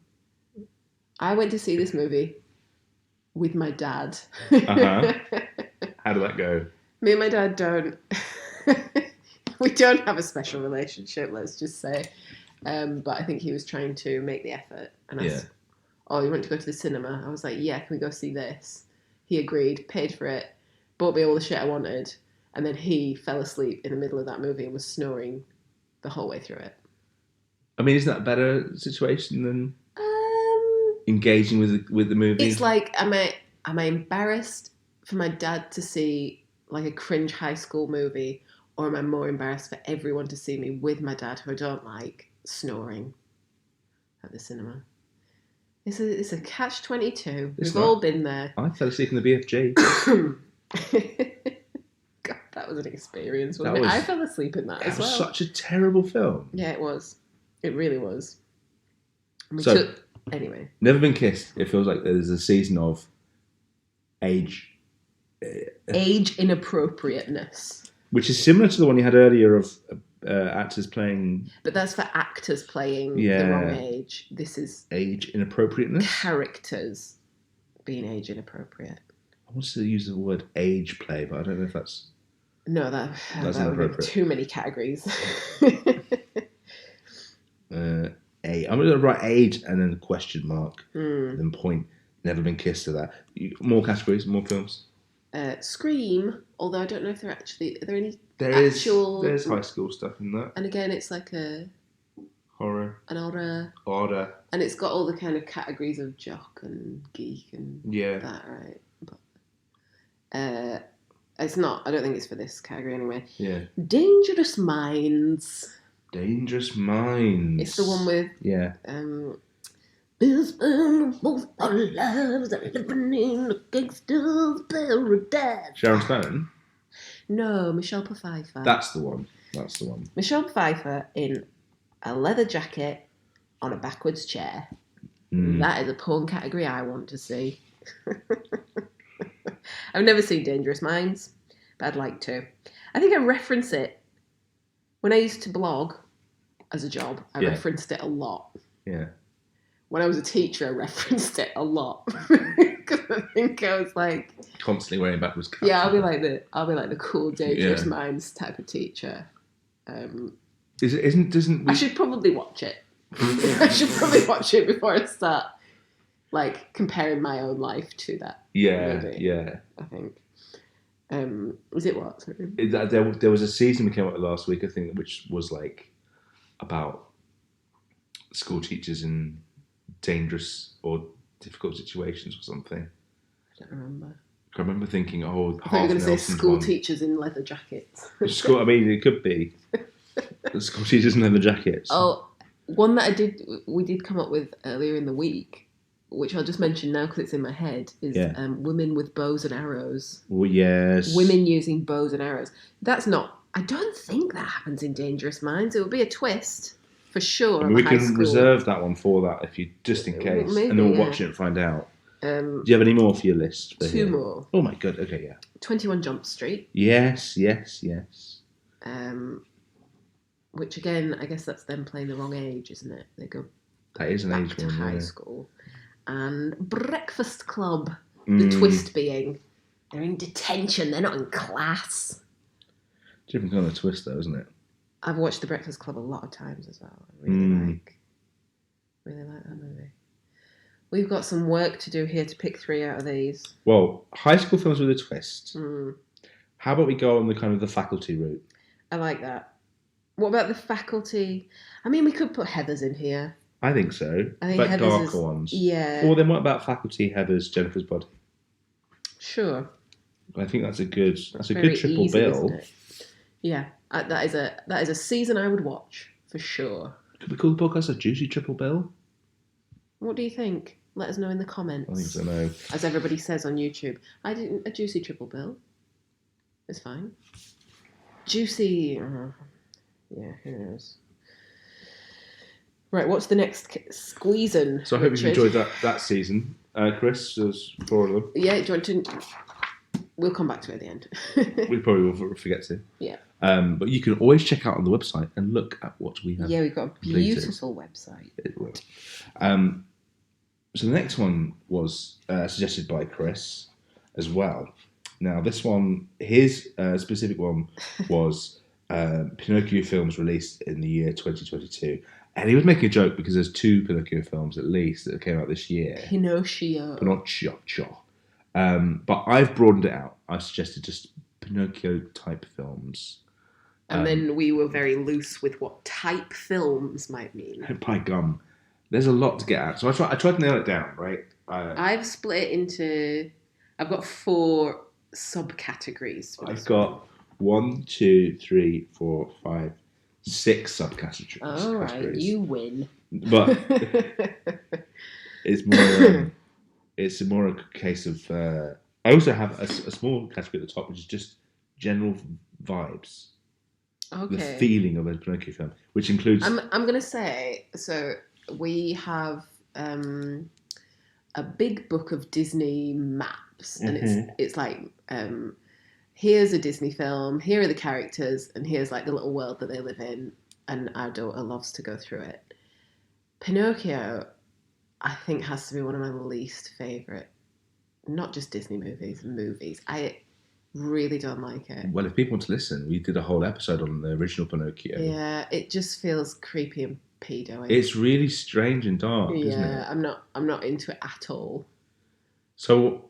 I went to see this movie with my dad.
Uh-huh. How did that go?
Me and my dad don't. We don't have a special relationship, let's just say. But I think he was trying to make the effort. And asked, oh, you want to go to the cinema? I was like, yeah, can we go see this? He agreed, paid for it, bought me all the shit I wanted. And then he fell asleep in the middle of that movie and was snoring the whole way through it.
I mean, isn't that a better situation than engaging with the movie?
It's like, am I embarrassed for my dad to see a cringe high school movie, or am I more embarrassed for everyone to see me with my dad, who I don't like, snoring at the cinema? It's a catch-22. We've all been there.
I fell asleep in the BFG.
God, that was an experience, wasn't it? I fell asleep in that as well.
That was such a terrible film.
Yeah, it was. It really was. Anyway.
Never been kissed. It feels like there's a season of age
inappropriateness.
Which is similar to the one you had earlier of actors playing...
But that's for actors playing the wrong age. This is...
age inappropriateness?
Characters being age inappropriate.
I wanted to use the word age play, but I don't know if that's...
No, that would be too many categories.
I'm going to write age and then a question mark, and then point. Never been kissed to that. More categories, more films.
Scream, although I don't know if they're actually... Are there any
There's high school stuff in that.
And again, it's like
horror.
An horror.
Order.
And it's got all the kind of categories of jock and geek and that, right? But it's not... I don't think it's for this category anyway.
Yeah.
Dangerous Minds.
Dangerous Minds.
It's the one with...
Yeah.
We'll spend both our lives living in a gangster's paradise.
Sharon Stone?
No, Michelle Pfeiffer.
That's the one.
Michelle Pfeiffer in a leather jacket on a backwards chair. That is a porn category I want to see. I've never seen Dangerous Minds, but I'd like to. I think I reference it when I used to blog as a job. I referenced it a lot.
Yeah.
When I was a teacher, I referenced it a lot because I think I was like
constantly wearing backwards caps.
Yeah, I'll be like the cool Dangerous Minds type of teacher.
I
should probably watch it. I should probably watch it before I start comparing my own life to that. Movie,
yeah.
I think. Is it what? Sorry?
There was a season we came up with last week, I think, which was about school teachers in dangerous or difficult situations or something.
I don't remember.
I remember thinking,
I thought you were going to say school teachers in leather jackets.
I mean, it could be. School teachers in leather jackets.
Oh, one that we did come up with earlier in the week, which I'll just mention now because it's in my head, is women with bows and arrows.
Oh, yes.
Women using bows and arrows. That's not... I don't think that happens in Dangerous Minds. It would be a twist, for sure.
I mean, we can reserve that one for that, if you just in case.
Maybe,
and then we'll watch it and find out.
Do
you have any more for your list?
Two more.
Oh my god, okay, yeah.
21 Jump Street.
Yes.
Which again, I guess that's them playing the wrong age, isn't it? They go
that is an
back
age
to
one,
high school. And Breakfast Club. The twist being they're in detention, they're not in class.
Different kind of twist though, isn't it?
I've watched The Breakfast Club a lot of times as well. I really like that movie. We've got some work to do here to pick 3 out of these.
Well, high school films with a twist. How about we go on the kind of the faculty route?
I like that. What about the faculty? I mean, we could put Heathers in here.
I think so.
I think
But
Heathers
darker
is
ones.
yeah.
Or then what about Faculty, Heathers, Jennifer's Body?
Sure.
I think that's a good
Very
triple
easy,
bill.
isn't it? Yeah, that is a season I would watch for sure.
Could we call the podcast a juicy triple bill?
What do you think? Let us know in the comments.
I think so. No.
As everybody says on YouTube, I didn't a juicy triple bill. It's fine. Juicy. Yeah, who knows? Right, what's the next squeezing?
So I hope you enjoyed that season, Chris. There's 4 of them.
Yeah, do you want to? We'll come back to it at the end.
We probably will forget to.
Yeah.
But you can always check out on the website and look at what we have.
Yeah, we've got a beautiful website.
So the next one was suggested by Chris as well. Now this one, his specific one was Pinocchio films released in the year 2022. And he was making a joke because there's 2 Pinocchio films at least that came out this year.
Pinocchio.
But I've broadened it out. I've suggested just Pinocchio type films.
And then we were very loose with what type films might mean.
By gum, there's a lot to get at. So I tried to nail it down, right?
I've split it into... I've got 4 subcategories.
I've got 1, 2, 3, 4, 5, 6 subcategories.
All right, you win.
But it's more a case of. I also have a small category at the top, which is just general vibes.
Okay.
The feeling of a Pinocchio film, which includes.
I'm gonna say so. We have a big book of Disney maps, and it's like here's a Disney film, here are the characters, and here's like the little world that they live in, and our daughter loves to go through it. Pinocchio, I think, has to be one of my least favourite, not just Disney movies. I really don't like it.
Well, if people want to listen, we did a whole episode on the original Pinocchio.
Yeah, it just feels creepy and pedo-y.
It's really strange and dark, isn't it?
Yeah, I'm not into it at all.
So,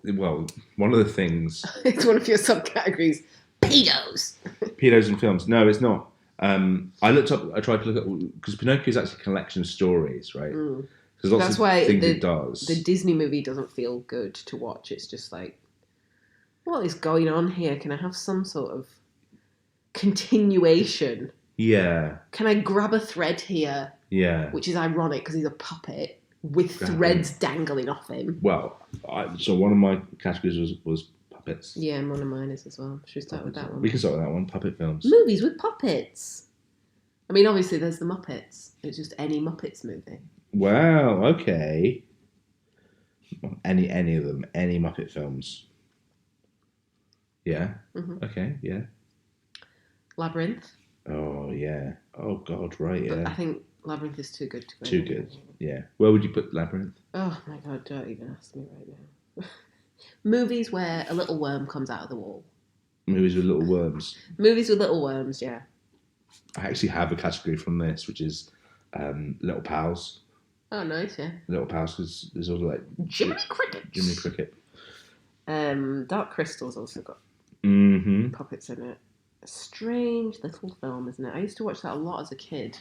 well, one of the things...
It's one of your subcategories. Pedos!
Pedos in films. No, it's not. I tried to look at... Because Pinocchio is actually a collection of stories, right? There's lots of things it does.
The Disney movie doesn't feel good to watch. It's just like, what is going on here? Can I have some sort of continuation?
Yeah.
Can I grab a thread here?
Yeah.
Which is ironic because he's a puppet with threads dangling off him.
Well, so one of my categories was puppets.
Yeah, and one of mine is as well. Should we start with that one?
We can start with that one. Puppet films.
Movies with puppets. I mean, obviously there's the Muppets. It's just any Muppets movie.
Wow, okay. Any of them. Any Muppet films. Yeah.
Mm-hmm.
Okay, yeah.
Labyrinth.
Oh, yeah. Oh, God, right, yeah.
But I think Labyrinth is too good to go.
Too good, yeah. Where would you put Labyrinth?
Oh, my God, don't even ask me right now. Movies where a little worm comes out of the wall.
Movies with little worms.
Movies with little worms, yeah.
I actually have a category from this, which is Little Pals.
Oh, nice, yeah.
Little Pals, because there's also like...
Jiminy Cricket. Dark Crystal's also got puppets in it. A strange little film, isn't it? I used to watch that a lot as a kid,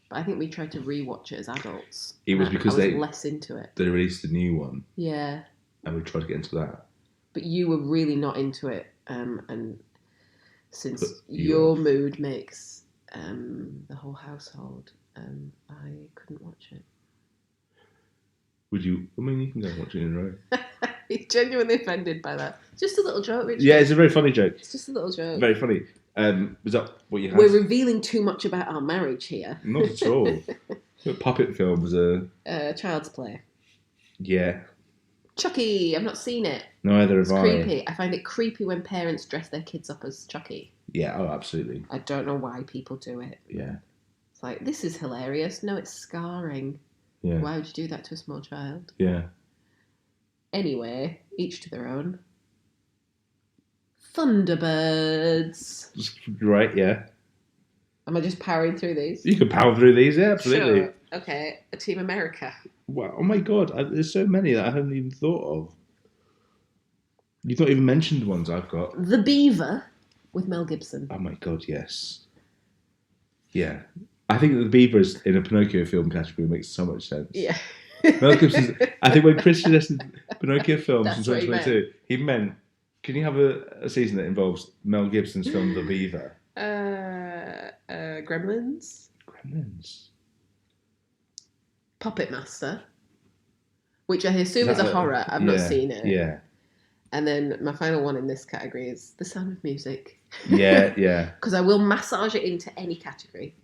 but I think we tried to rewatch it as adults.
It was because
I was less into it.
They released a new one.
Yeah.
And we tried to get into that.
But you were really not into it, and since your mood makes the whole household, I couldn't watch it.
Would you? I mean, you can go and watch it in a row.
He's genuinely offended by that. Just a little joke, Richard.
Yeah, it's a very funny joke.
It's just a little joke.
Very funny. Was that what you had?
We're revealing too much about our marriage here.
Not at all. Puppet films are...
Child's Play.
Yeah.
Chucky, I've not seen it.
Neither have I.
It's creepy. I find it creepy when parents dress their kids up as Chucky.
Yeah, oh, absolutely.
I don't know why people do it.
Yeah.
It's like, this is hilarious. No, it's scarring.
Yeah.
Why would you do that to a small child?
Yeah.
Anyway, each to their own. Thunderbirds.
Right, yeah.
Am I just powering through these?
You can power through these, yeah, absolutely.
Sure. Okay, a Team America.
Wow, oh my God, there's so many that I haven't even thought of. You've not even mentioned ones I've got.
The Beaver. with Mel Gibson.
Oh my God, yes. Yeah. I think that the beaver is in a Pinocchio film category makes so much sense.
Yeah.
Mel Gibson. I think when Chris suggested Pinocchio films
That's
in
what he
2022, he meant, can you have a season that involves Mel Gibson's film The Beaver?
Gremlins.
Gremlins.
Puppet Master, which I assume is a horror. I've not seen it.
Yeah.
And then my final one in this category is The Sound of Music.
Yeah, yeah.
Because I will massage it into any category.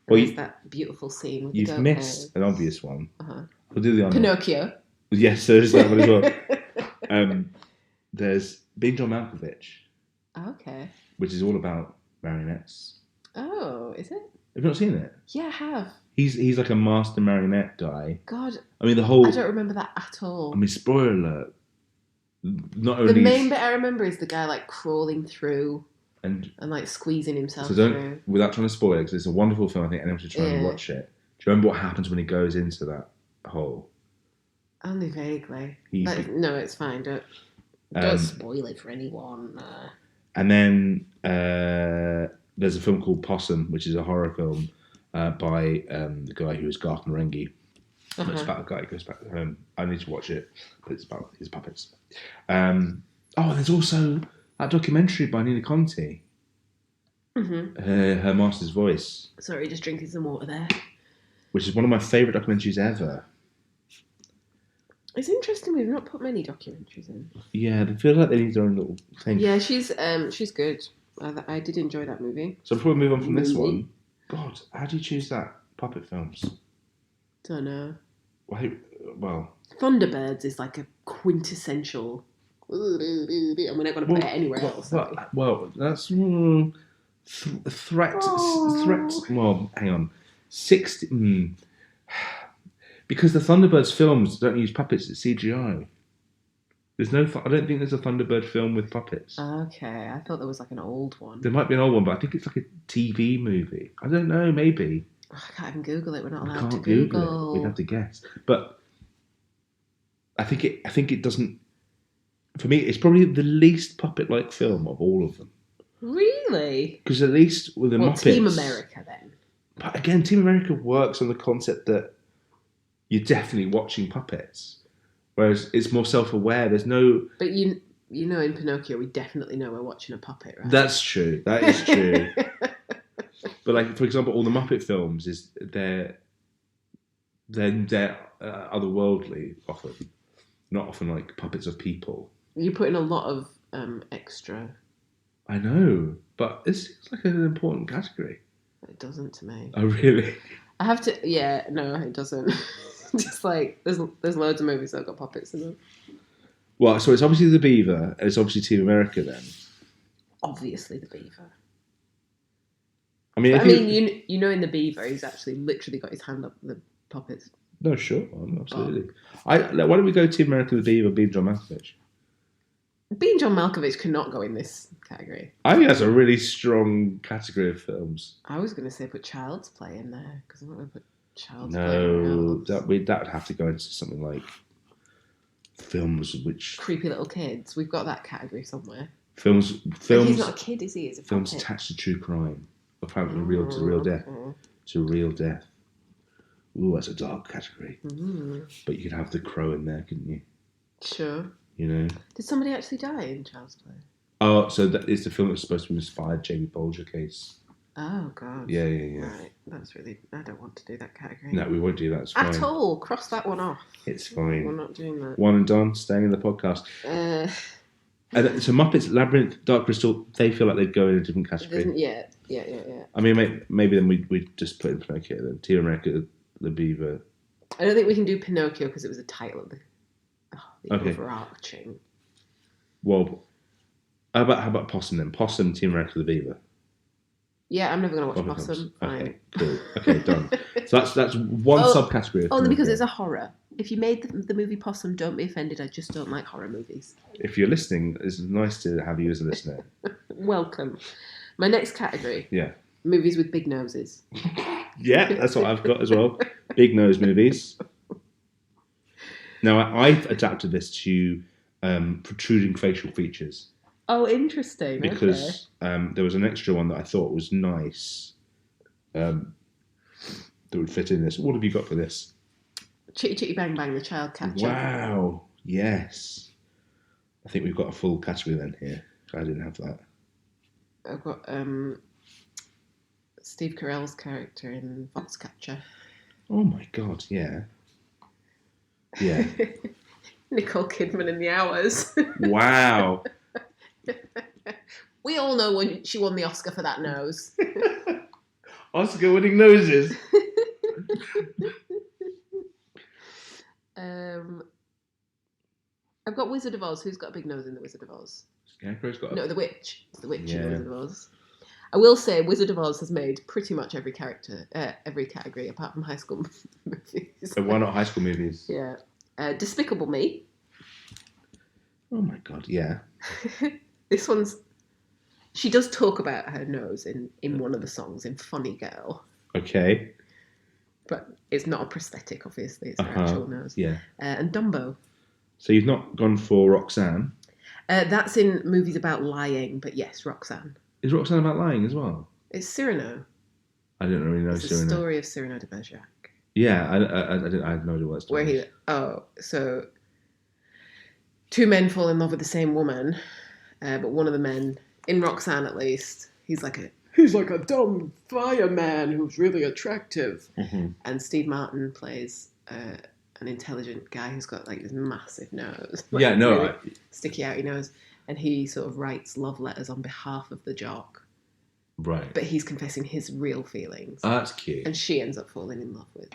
Well,
there's that beautiful scene with
you've missed an obvious one. We'll do the honor.
Pinocchio.
Yes, there's that one as well. There's Being John Malkovich.
Okay.
Which is all about marionettes.
Oh, is it?
Have you not seen it?
Yeah, I have.
He's like a master marionette guy.
God.
I mean, the whole...
I don't remember that at all.
I mean, spoiler alert. Not only...
The main bit I remember is the guy, like, crawling through and like, squeezing himself through.
Without trying to spoil it, because it's a wonderful film, I think anyone should try and watch it. Do you remember what happens when he goes into that hole?
Only vaguely. No, it's fine. Don't spoil it for anyone.
And then there's a film called Possum, which is a horror film by the guy who was Garth Marenghi. It's about a guy who goes back home. I need to watch it, but it's about his puppets. There's also that documentary by Nina Conti. Her Master's Voice.
Sorry, just drinking some water there.
Which is one of my favourite documentaries ever.
It's interesting we've not put many documentaries in.
Yeah, they feel like they need their own little thing.
Yeah, she's good. I did enjoy that movie.
So before we move on from this one, God, how do you choose that? Puppet films?
Don't know.
Well... Thunderbirds
is like a quintessential... And we're not going to put it anywhere else.
Well, that's... Threat... Well, hang on. 60... Because the Thunderbirds films don't use puppets, it's CGI. There's no... I don't think there's a Thunderbird film with puppets.
Okay, I thought there was like an old one.
There might be an old one, but I think it's like a TV movie. I don't know, maybe.
I can't even Google it. We're not allowed to
Google it. We'd have to guess. But I think it doesn't... For me, it's probably the least puppet-like film of all of them.
Really?
Because at least with the Muppets...
Team America, then?
But again, Team America works on the concept that you're definitely watching puppets. Whereas it's more self-aware. There's no...
But you know in Pinocchio, we definitely know we're watching a puppet, right?
That's true. That is true. But like, for example, all the Muppet films, they're otherworldly often. Not often like puppets of people.
You put in a lot of extra.
I know, but it seems like an important category.
It doesn't to me.
Oh, really?
I have to... Yeah, no, it doesn't. Just like, there's loads of movies that have got puppets in them.
Well, so it's obviously The Beaver, and it's obviously Team America then.
Obviously The Beaver.
I mean,
you know in The Beaver, he's actually literally got his hand up the puppets.
No, sure, absolutely. Why don't we go Team America, The Beaver, Being John Malkovich?
Being John Malkovich cannot go in this category.
I think that's a really strong category of films.
I was going to say put Child's Play in there, because I'm not going to put Child's Play.
No, that would have to go into something like films which...
Creepy Little Kids. We've got that category somewhere.
Films.
But he's not a kid, is he? He's a
films
puppet.
Attached to true crime. Apparently to real death. To real death. Ooh, that's a dark category. But you could have The Crow in there, couldn't you?
Sure.
You know?
Did somebody actually die in Child's Play?
Oh, so that is the film that's supposed to be inspired Jamie Bolger case.
Oh, God.
Yeah.
Right, that's really... I don't want to do that category.
No, we won't do that. It's fine.
At all. Cross that one off.
It's fine.
We're not doing that.
One and done, staying in the podcast. So Muppets, Labyrinth, Dark Crystal, they feel like they'd go in a different category.
Yeah.
I mean, maybe then we'd just put in Pinocchio then. Team America, The Beaver.
I don't think we can do Pinocchio because it was a title of the
okay.
overarching.
Well, how about Possum then? Possum, Team America, The Beaver.
Yeah, I'm never going to watch Possum.
Okay, cool. Okay, done. So that's one subcategory.
Only because it's a horror. If you made the movie Possum, don't be offended. I just don't like horror movies.
If you're listening, it's nice to have you as a listener.
Welcome. My next category.
Yeah.
Movies with big noses.
Yeah, that's what I've got as well. Big nose movies. Now, I've adapted this to protruding facial features.
Oh, interesting.
because there was an extra one that I thought was nice that would fit in this. What have you got for this?
Chitty Chitty Bang Bang, the child catcher.
Wow, yes. I think we've got a full category then here. I didn't have that.
I've got Steve Carell's character in Foxcatcher.
Oh my god, yeah. Yeah.
Nicole Kidman in The Hours.
Wow.
We all know when she won the Oscar for that nose.
Oscar winning noses.
I've got Wizard of Oz. Who's got a big nose in the Wizard of Oz?
Scarecrow's got
No, the witch. It's the witch in
Yeah.
the Wizard of Oz. I will say Wizard of Oz has made pretty much every category apart from high school movies.
So why not high school movies?
Yeah. Despicable Me.
Oh my god, yeah.
This one's... She does talk about her nose in one of the songs, in Funny Girl.
Okay.
But it's not a prosthetic, obviously. It's her actual nose.
Yeah.
And Dumbo.
So you've not gone for Roxanne?
That's in movies about lying, but yes, Roxanne.
Is Roxanne about lying as well?
It's Cyrano.
I don't really know
It's the
Cyrano.
story of Cyrano de Bergerac.
Yeah, I had no idea what it's
Where so two men fall in love with the same woman, but one of the men, in Roxanne at least, he's like a dumb fireman who's really attractive.
Mm-hmm.
And Steve Martin plays an intelligent guy who's got like this massive nose. Sticky outy nose. And he sort of writes love letters on behalf of the jock.
Right.
But he's confessing his real feelings.
Oh, that's cute.
And she ends up falling in love with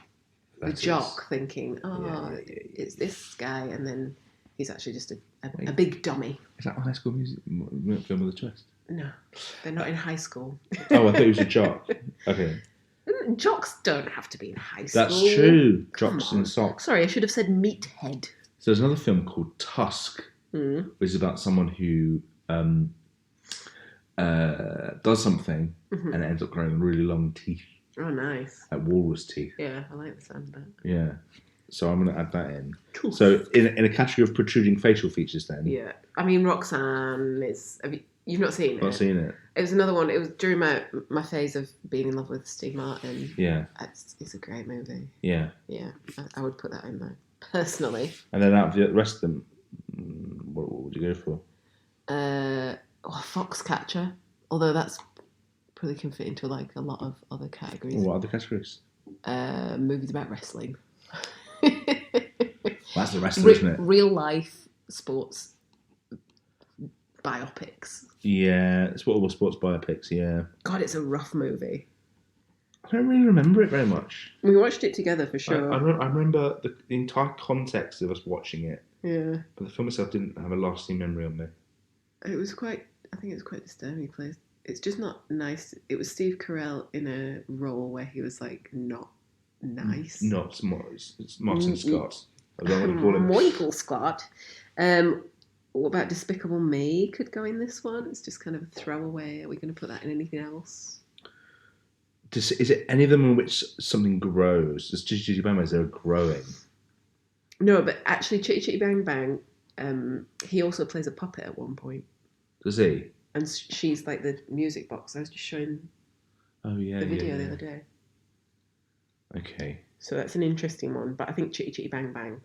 the jock, thinking, it's this guy. And then he's actually just a big dummy.
Is that a High School Music film with a twist?
No, they're not in high school.
Oh, I thought he was a jock. Okay.
Jocks don't have to be in high school.
That's true. Jocks in socks.
Sorry, I should have said Meathead.
So there's another film called Tusk, which is about someone who does something and ends up growing really long teeth.
Oh, nice.
Like walrus teeth.
Yeah, I like the sound of that.
Yeah. So I'm going to add that in.
Cool.
So in a category of protruding facial features then.
Yeah. I mean, Roxanne is... You've not seen it?
Not seen it.
It was another one. It was during my phase of being in love with Steve Martin.
Yeah.
It's a great movie.
Yeah.
Yeah. I would put that in there, personally.
And then out of the rest of them, what would you go for?
Foxcatcher. Although that's probably can fit into like a lot of other categories.
What other categories?
Movies about wrestling.
That's the wrestler, isn't it?
Real life sports biopics.
Yeah, it's what all sports biopics, yeah.
God, it's a rough movie.
I don't really remember it very much.
We watched it together for sure.
I remember the entire context of us watching it.
Yeah.
But the film itself didn't have a lasting memory on me.
It was quite disturbing place. It's just not nice. It was Steve Carell in a role where he was like not nice.
Not Martin Scott. I don't want to call him.
Michael Scott. What about Despicable Me could go in this one? It's just kind of a throwaway. Are we going to put that in anything else?
Is it any of them in which something grows? Does Chitty Chitty Bang Bang, is there growing?
No, but actually Chitty Chitty Bang Bang, he also plays a puppet at one point.
Does he?
And she's like the music box. I was just showing the video the other day.
Okay.
So that's an interesting one. But I think Chitty Chitty Bang Bang,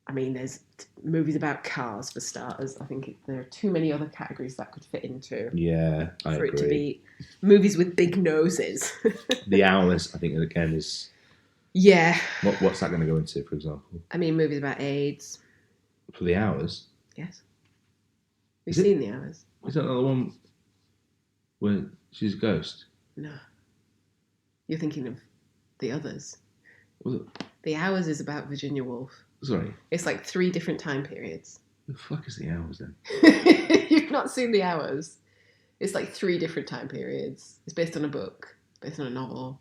I mean, there's movies about cars for starters. I think there are too many other categories that could fit into.
Yeah, I agree.
For it to be movies with big noses.
The Hours, I think, again, is...
Yeah.
What's that going to go into, for example?
I mean, movies about AIDS.
For The Hours?
Yes. We've seen The Hours.
Is that the one where she's a ghost?
No. You're thinking of The Others.
Was it?
The Hours is about Virginia Woolf.
Sorry.
It's like 3 different time periods.
The fuck is The Hours then?
You've not seen The Hours? It's like 3 different time periods. It's based on a book, based on a novel.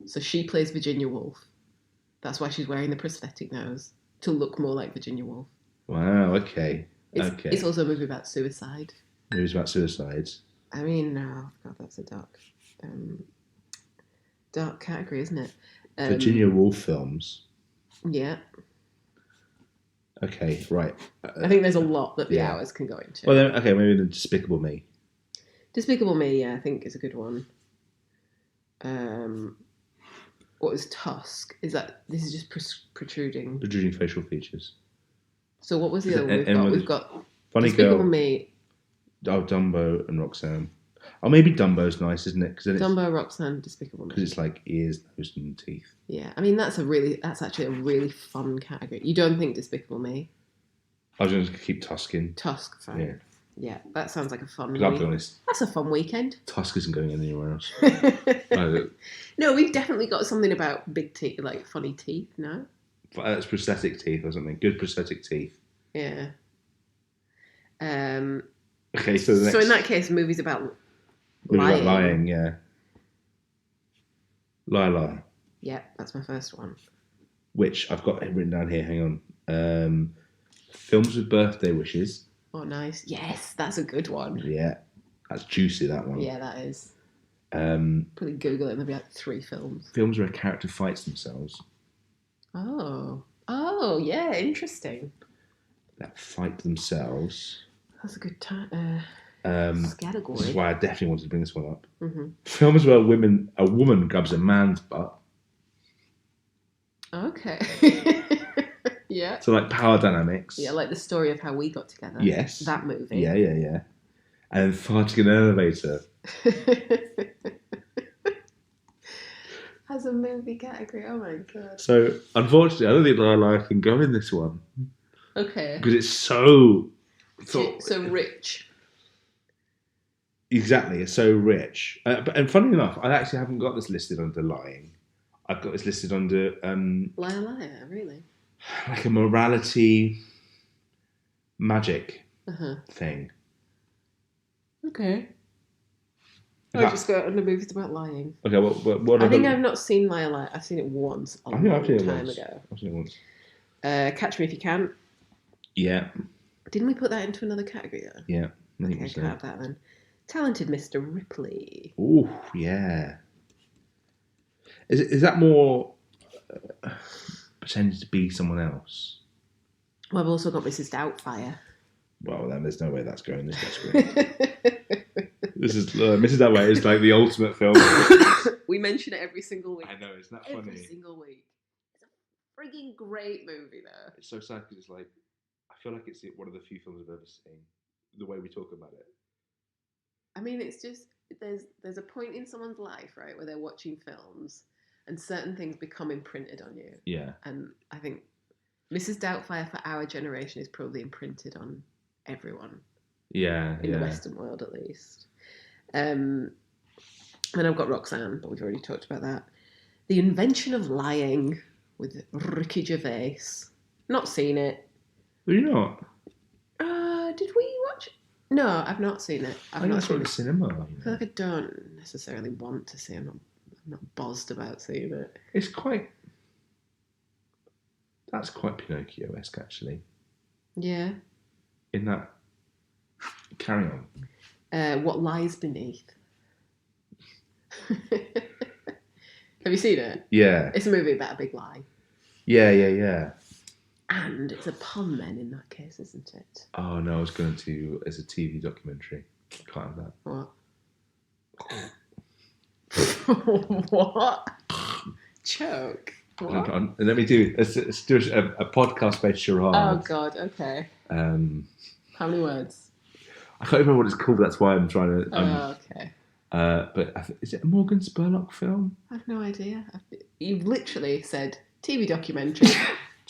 So she plays Virginia Woolf. That's why she's wearing the prosthetic nose, to look more like Virginia Woolf.
Wow, okay.
It's also a movie about suicide.
Movies about suicides.
I mean, no, God, that's a dark category, isn't it?
Virginia Woolf films.
Yeah.
Okay, right.
I think there's a lot that the
yeah.
hours can go into.
Well, then, okay, maybe the Despicable Me.
Despicable Me, yeah, I think is a good one. What was Tusk? Is that this is just protruding?
Protruding facial features.
So what was the other one we've got? We've got
Funny
Despicable
Girl.
Me.
Oh, Dumbo and Roxanne. Oh, maybe Dumbo's nice, isn't it?
Dumbo, Roxanne, Despicable Me.
Because it's like ears, nose, and teeth.
Yeah, I mean that's actually a really fun category. You don't think Despicable Me?
I was going to keep Tusk in.
Tusk, fine.
Yeah.
Yeah, that sounds like a fun
I'll be honest.
That's a fun weekend.
Tusk isn't going anywhere else.
No, we've definitely got something about big teeth, like funny teeth, no?
That's prosthetic teeth or something. Good prosthetic teeth.
Yeah.
Okay, so the next...
So in that case, movies about
lying. About lying, yeah. Lie.
Yeah, that's my first one.
Which I've got written down here, hang on. Films with birthday wishes.
Oh, nice. Yes, that's a good one.
Yeah, that's juicy, that one.
Yeah, that is.
Probably
Google it and there'll be like 3 films.
Films where a character fights themselves.
Oh, yeah, interesting.
That fight themselves.
That's a good category.
This is why I definitely wanted to bring this one up.
Mm-hmm.
Films where a woman grabs a man's butt.
Okay. Yeah.
So like power dynamics.
Yeah, like the story of how we got together.
Yes.
That movie.
Yeah. And then farting in an elevator.
As a movie category, oh my god.
So unfortunately, I don't think Lie can go in this one.
Okay.
Because it's so
rich.
Exactly, it's so rich. And funny enough, I actually haven't got this listed under lying. I've got this listed under
Liar, really?
Like a morality magic thing.
Okay. I just got under movies about lying.
Okay, what
I think I've not seen Liar. I've seen it once a long time ago.
I've seen it once.
Catch Me If You Can.
Yeah.
Didn't we put that into another category though?
Yeah.
Okay, cut out that then. Talented Mr. Ripley.
Oh, yeah. Is that more pretending to be someone else?
Well, I've also got Mrs. Doubtfire.
Well, then there's no way that's going in this category. This is Mrs. Doubtfire is like the ultimate film.
We mention it every single week.
I know, it's not funny.
Every single week. It's a frigging great movie, though.
It's so sad because it's like I feel like it's one of the few films I've ever seen. The way we talk about it.
I mean, it's just there's a point in someone's life, right, where they're watching films and certain things become imprinted on you.
Yeah.
And I think Mrs. Doubtfire for our generation is probably imprinted on everyone.
Yeah.
In the Western world, at least. Then I've got Roxanne, but we've already talked about that. The Invention of Lying with Ricky Gervais. Not seen it.
Were you not?
Did we watch it? No, I've not seen it.
I've not seen it in the cinema.
I feel like I don't necessarily want to see it. I'm not buzzed about seeing it.
It's quite... That's quite Pinocchio-esque, actually. Yeah. In that... Carry on.
What Lies Beneath. Have you seen it?
Yeah.
It's a movie about a big lie.
Yeah.
And it's a pun then in that case, isn't it?
Oh no, I was going to as a TV documentary. Can't have that.
What? What? Choke. What?
Let me do. Let's do a podcast-based charade.
Oh God. Okay. How many words?
I can't remember what it's called. That's why I'm trying to.
Okay.
But is it a Morgan Spurlock film?
I have no idea. You've literally said TV documentary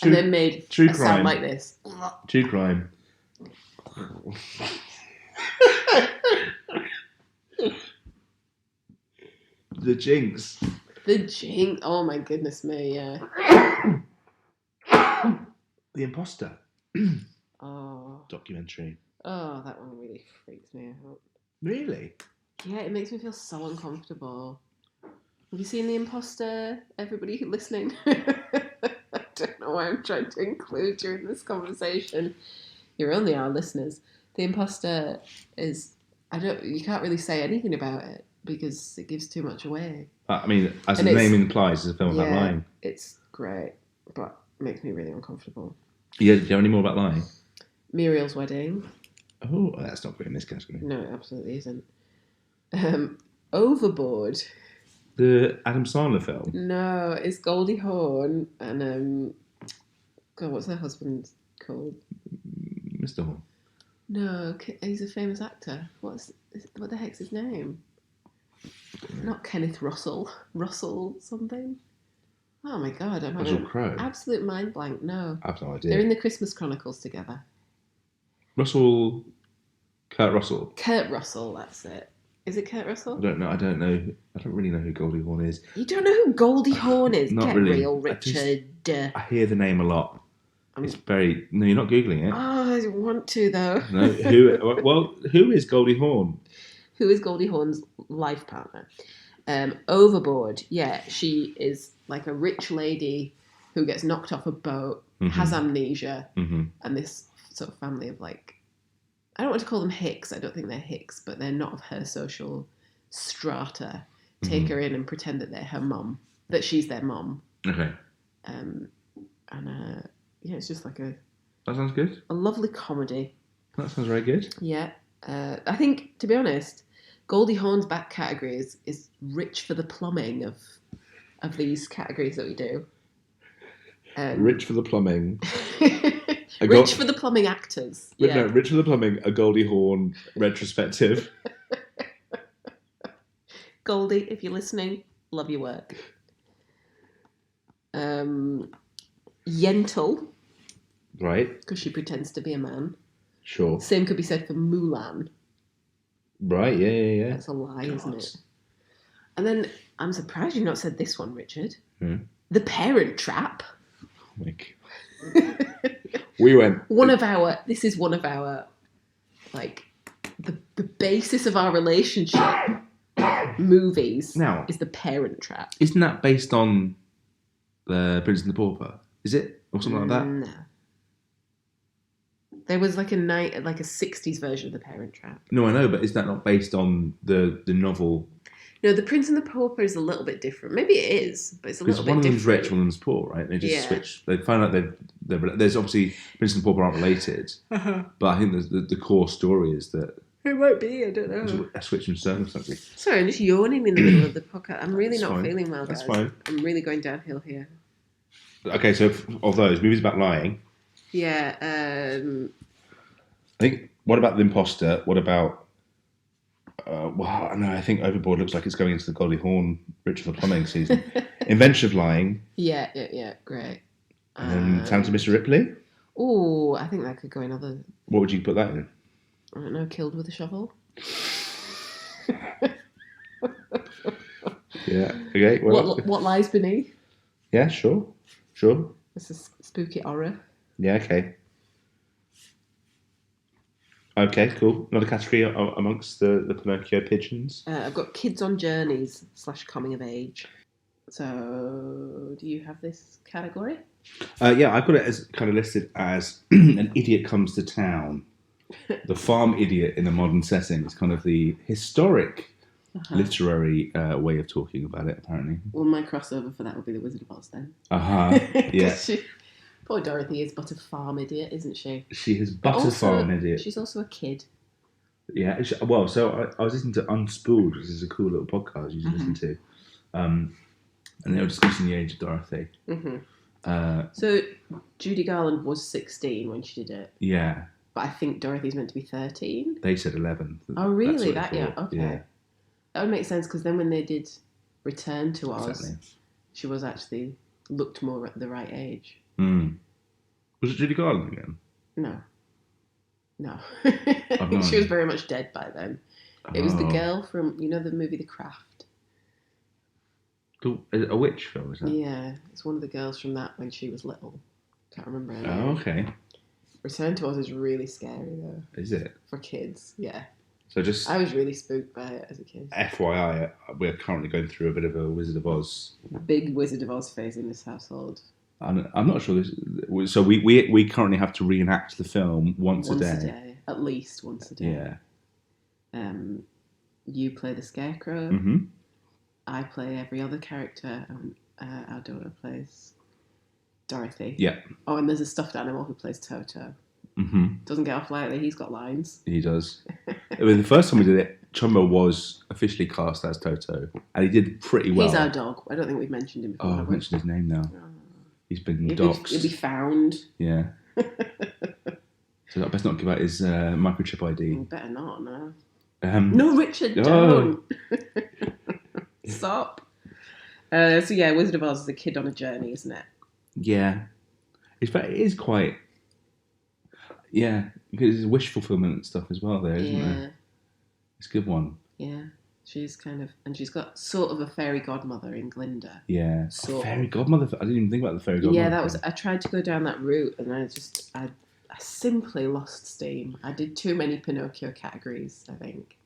and then made
true
a
crime.
sound like this.
True crime. The Jinx.
The Jinx. Oh my goodness me, yeah.
The Imposter.
Oh.
Documentary.
Oh, that one really freaks me out.
Really?
Yeah, it makes me feel so uncomfortable. Have you seen The Imposter? Everybody listening? I don't know why I'm trying to include you in this conversation. You're only our listeners. The Imposter is... You can't really say anything about it because it gives too much away.
I mean, as the name implies, it's a film about lying.
It's great, but it makes me really uncomfortable.
Yeah, do you have any more about lying?
Muriel's Wedding.
Oh, that's not good in this category.
No, it absolutely isn't. Overboard.
The Adam Sandler film.
No, it's Goldie Hawn and God, what's her husband called?
Mr. Horn.
No, he's a famous actor. What the heck's his name? Not Kenneth Russell. Russell something. Oh my God, I'm having
Russell Crowe.
absolute mind blank. No,
I have no idea.
they're in the Christmas Chronicles together.
Kurt Russell.
Kurt Russell, that's it. Is it Kurt Russell?
I don't know. I don't really know who Goldie Hawn is.
You don't know who Goldie Hawn is?
Not
Get
really.
real, Richard.
I hear the name a lot. It's very... No, you're not Googling it.
Oh, I want to, though.
No, who is Goldie Hawn?
Who is Goldie Hawn's life partner? Overboard. Yeah, she is like a rich lady who gets knocked off a boat, has amnesia, and this sort of family of like... I don't want to call them Hicks. I don't think they're Hicks, but they're not of her social strata. Take her in and pretend that they're her mum, that she's their mum.
Okay.
Yeah, it's just like
That sounds good.
a lovely comedy.
That sounds very good.
Yeah. I think, to be honest, Goldie Hawn's back category is rich for the plumbing of these categories that we do.
Rich for the plumbing.
Rich for the plumbing actors. Yeah.
No, Rich for the plumbing, a Goldie Hawn retrospective.
Goldie, if you're listening, love your work. Yentl.
Right.
Because she pretends to be a man.
Sure.
Same could be said for Mulan.
Right, yeah.
That's a lie, isn't it? And then, I'm surprised you've not said this one, Richard. The Parent Trap.
Oh my God. We went...
This is one of our, like, the basis of our relationship movies
Now,
is The Parent Trap.
Isn't that based on the Prince and the Pauper? Is it? Or something like that?
No. There was like a 60s version of The Parent Trap.
No, I know, but is that not based on the novel?
No, The Prince and the Pauper is a little bit different. Maybe it is, but it's a little bit different.
Because one of them's rich, one of them's poor, right? They just switch. They find out there's obviously Prince and the Pauper aren't related, but I think the core story is that
it might be. I don't know.
There's a switch in circumstances.
Sorry, I'm just yawning in the middle of the podcast. I'm really
That's
not
fine.
feeling well, guys.
That's fine.
I'm really going downhill here.
Okay, so of those movies about lying,
Yeah.
I think. What about The Imposter? What about? Well, no, I think Overboard looks like it's going into the Goldie Hawn Rich for the Plumbing season. Invention of Lying.
Yeah, great.
And then Talented Mr. Ripley.
Oh, I think that could go in other.
What would you put that in?
I don't know. Killed with a Shovel.
Yeah. Okay. Well,
what lies beneath?
Yeah. Sure.
It's a spooky horror.
Yeah. Okay. Okay. Cool. Another category amongst the Pinocchio pigeons.
I've got Kids on Journeys / Coming of Age. So, do you have this category?
Yeah, I've got it as kind of listed as an idiot comes to town. The farm idiot in a modern setting is kind of the historic literary way of talking about it, apparently.
Well, my crossover for that would be The Wizard of Oz then.
Yeah.
Poor Dorothy is but a farm idiot, isn't she?
She is but a farm idiot.
She's also a kid.
Yeah. Well, so I was listening to Unspooled, which is a cool little podcast you should listen to. And they were discussing the age of Dorothy.
So Judy Garland was 16 when she did it.
Yeah.
But I think Dorothy's meant to be 13.
They said 11.
Oh, really?
That's what I thought.
Okay.
Yeah.
That would make sense because then when they did Return to Oz,
Exactly. she
was actually looked more at the right age.
Was it Judy Garland again?
No.
Oh,
She was very much dead by then. It was the girl from, the movie The Craft.
A witch film, is that?
Yeah, it's one of the girls from that when she was little. Can't remember her name.
Oh, okay.
Return to Oz is really scary though.
Is it?
For kids, yeah.
So just
I was really spooked by it as a kid.
FYI, we're currently going through a bit of a Wizard of Oz.
Big Wizard of Oz phase in this household.
I'm not sure. So we currently have to reenact the film once a day.
At least once a day.
Yeah.
You play the Scarecrow. I play every other character, and our daughter plays Dorothy.
Yeah.
Oh, and there's a stuffed animal who plays Toto.
Mm-hmm.
Doesn't get off lightly. He's got lines.
He does. I mean, the first time we did it, Chumbo was officially cast as Toto, and he did pretty well.
He's our dog. I don't think we've mentioned him before.
Oh, I've mentioned his name now. He's been doxxed.
He'll be found.
Yeah. So I best not give out his microchip ID.
Better not, no.
No,
Richard, don't. Stop. So yeah, Wizard of Oz is a kid on a journey, isn't it?
Yeah. It is quite... Yeah, because it's wish fulfillment and stuff as well there, isn't there? It's a good one.
Yeah. She's and she's got sort of a fairy godmother in Glinda.
Yeah. Fairy godmother? I didn't even think about the fairy godmother.
Yeah, I tried to go down that route and I simply lost steam. I did too many Pinocchio categories, I think.